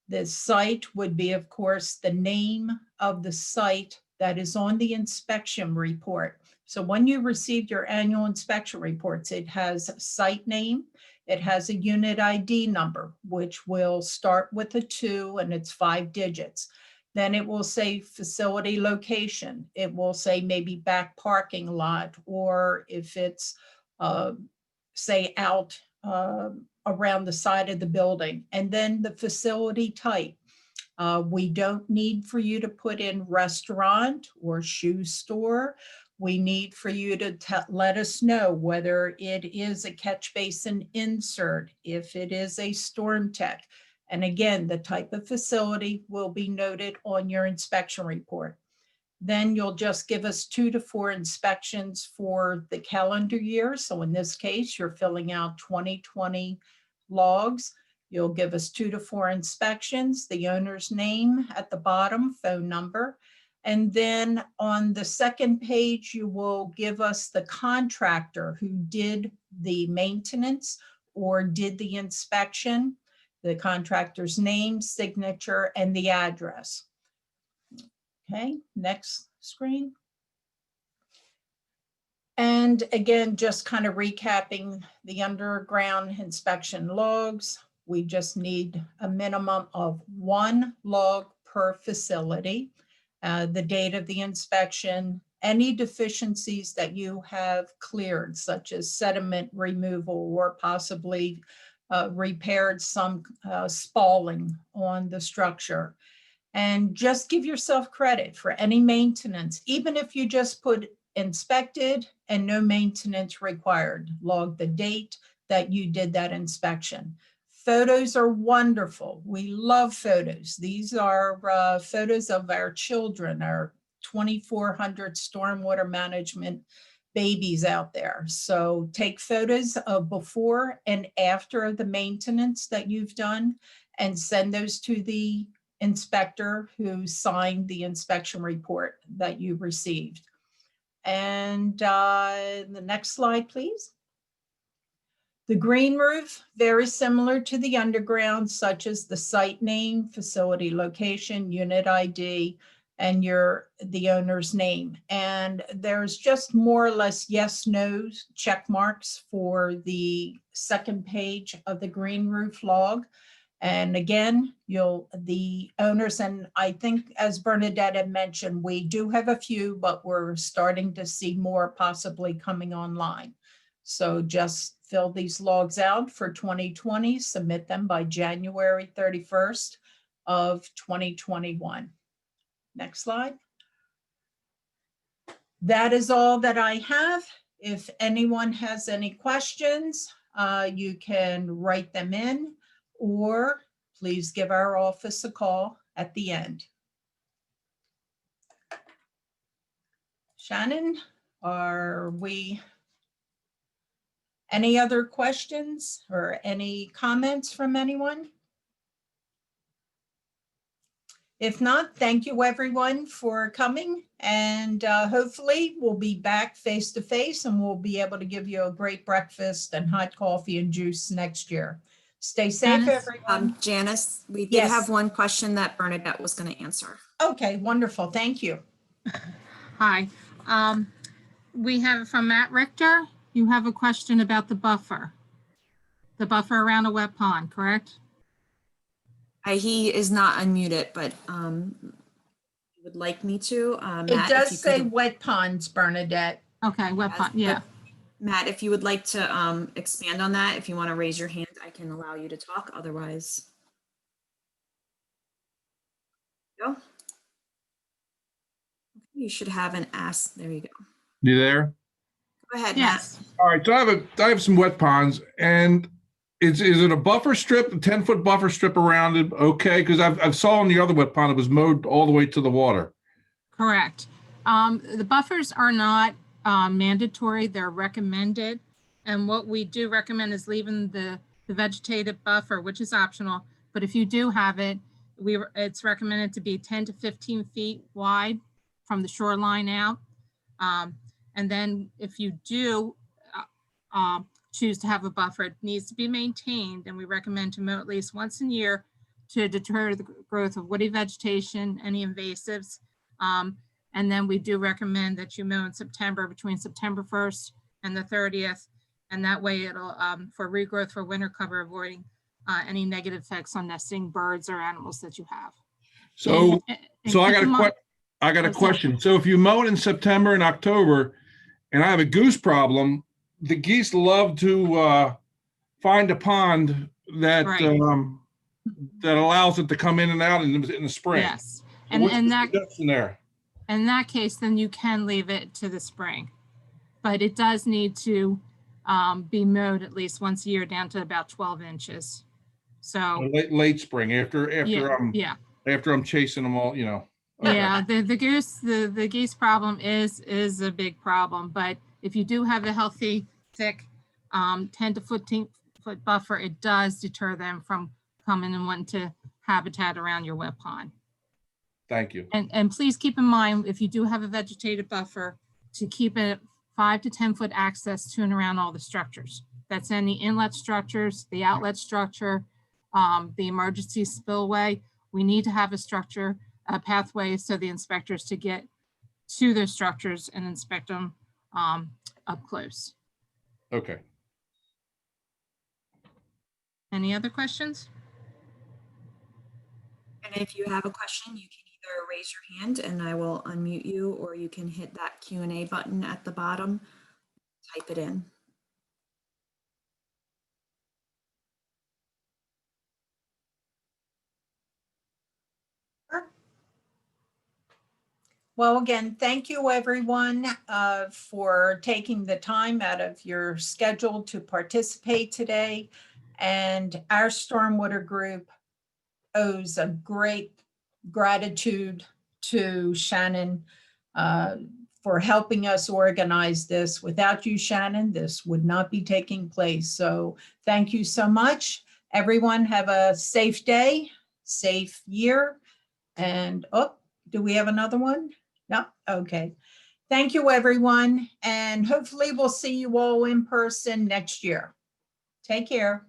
B: The site would be, of course, the name of the site that is on the inspection report. So when you receive your annual inspection reports, it has a site name, it has a unit ID number, which will start with a 2 and it's 5 digits. Then it will say facility location. It will say maybe back parking lot, or if it's say out around the side of the building. And then the facility type. We don't need for you to put in restaurant or shoe store. We need for you to let us know whether it is a catch basin insert, if it is a storm tech. And again, the type of facility will be noted on your inspection report. Then you'll just give us 2 to 4 inspections for the calendar year. So in this case, you're filling out 2020 logs. You'll give us 2 to 4 inspections, the owner's name at the bottom, phone number. And then on the second page, you will give us the contractor who did the maintenance or did the inspection, the contractor's name, signature, and the address. Okay, next screen. And again, just kind of recapping the underground inspection logs. We just need a minimum of 1 log per facility, the date of the inspection, any deficiencies that you have cleared, such as sediment removal or possibly repaired some spalling on the structure. And just give yourself credit for any maintenance, even if you just put inspected and no maintenance required. Log the date that you did that inspection. Photos are wonderful. We love photos. These are photos of our children, our 2,400 stormwater management babies out there. So take photos of before and after the maintenance that you've done and send those to the inspector who signed the inspection report that you received. And the next slide, please. The green roof, very similar to the underground, such as the site name, facility location, unit ID, and the owner's name. And there's just more or less yes, no check marks for the second page of the green roof log. And again, the owners, and I think as Bernadette had mentioned, we do have a few, but we're starting to see more possibly coming online. So just fill these logs out for 2020, submit them by January 31st of 2021. Next slide. That is all that I have. If anyone has any questions, you can write them in, or please give our office a call at the end. Shannon, are we, any other questions or any comments from anyone? If not, thank you everyone for coming, and hopefully we'll be back face to face and we'll be able to give you a great breakfast and hot coffee and juice next year. Stay safe,
G: Janice?
B: everyone.
A: Janice, we did
B: Yes.
A: have one question that Bernadette was going to answer.
B: Okay, wonderful. Thank you.
G: Hi. We have from Matt Richter. You have a question about the buffer around a wet pond, correct?
A: He is not unmuted, but he would like me to.
B: It
A: Matt, if
B: does
A: you
B: say
A: could-
B: wet ponds, Bernadette.
G: Okay, wet pond, yeah.
A: Matt, if you would like to expand on that, if you want to raise your hand, I can allow you to talk. Otherwise, Go. You should have an ask. There you go.
K: You there?
A: Go ahead,
G: Yes.
K: All right, so I have some wet ponds, and is it a buffer strip, a 10-foot buffer strip around it? Okay, because I've saw on the other wet pond, it was mowed all the way to the water.
G: Correct. The buffers are not mandatory, they're recommended. And what we do recommend is leaving the vegetative buffer, which is optional. But if you do have it, it's recommended to be 10 to 15 feet wide from the shoreline out. And then if you do choose to have a buffer, it needs to be maintained, and we recommend to mow at least once a year to deter the growth of woody vegetation, any invasives. And then we do recommend that you mow in September, between September 1st and the 30th. And that way it'll, for regrowth for winter cover, avoiding any negative effects on nesting birds or animals that you have.
K: So,
G: And
K: so I
G: keep in mind-
K: got a
G: I'm sorry.
K: question. So if you mow it in September and October, and I have a goose problem, the geese love to find a pond that
G: Right.
K: that allows it to come in and out in the spring.
G: Yes.
K: What's
G: And
K: the
G: that,
K: suggestion there?
G: in that case, then you can leave it to the spring. But it does need to be mowed at least once a year down to about 12 inches. So,
K: Late spring after
G: yeah.
K: after I'm chasing them all, you know. Okay.
G: Yeah, the geese problem is a big problem, but if you do have a healthy, thick 10 to 15 foot buffer, it does deter them from coming and wanting to habitat around your wet pond.
K: Thank you.
G: And please keep in mind, if you do have a vegetative buffer, to keep it 5 to 10 foot access to and around all the structures. That's any inlet structures, the outlet structure, the emergency spillway. We need to have a structure, a pathway, so the inspectors to get to those structures and inspect them up close.
K: Okay.
G: Any other questions?
A: And if you have a question, you can either raise your hand and I will unmute you, or you can hit that Q&A button at the bottom, type it in.
B: Well, again, thank you everyone for taking the time out of your schedule to participate today. And our stormwater group owes a great gratitude to Shannon for helping us organize this. Without you, Shannon, this would not be taking place. So thank you so much. Everyone have a safe day, safe year. And do we have another one? No, okay. Thank you, everyone. And hopefully we'll see you all in person next year. Take care.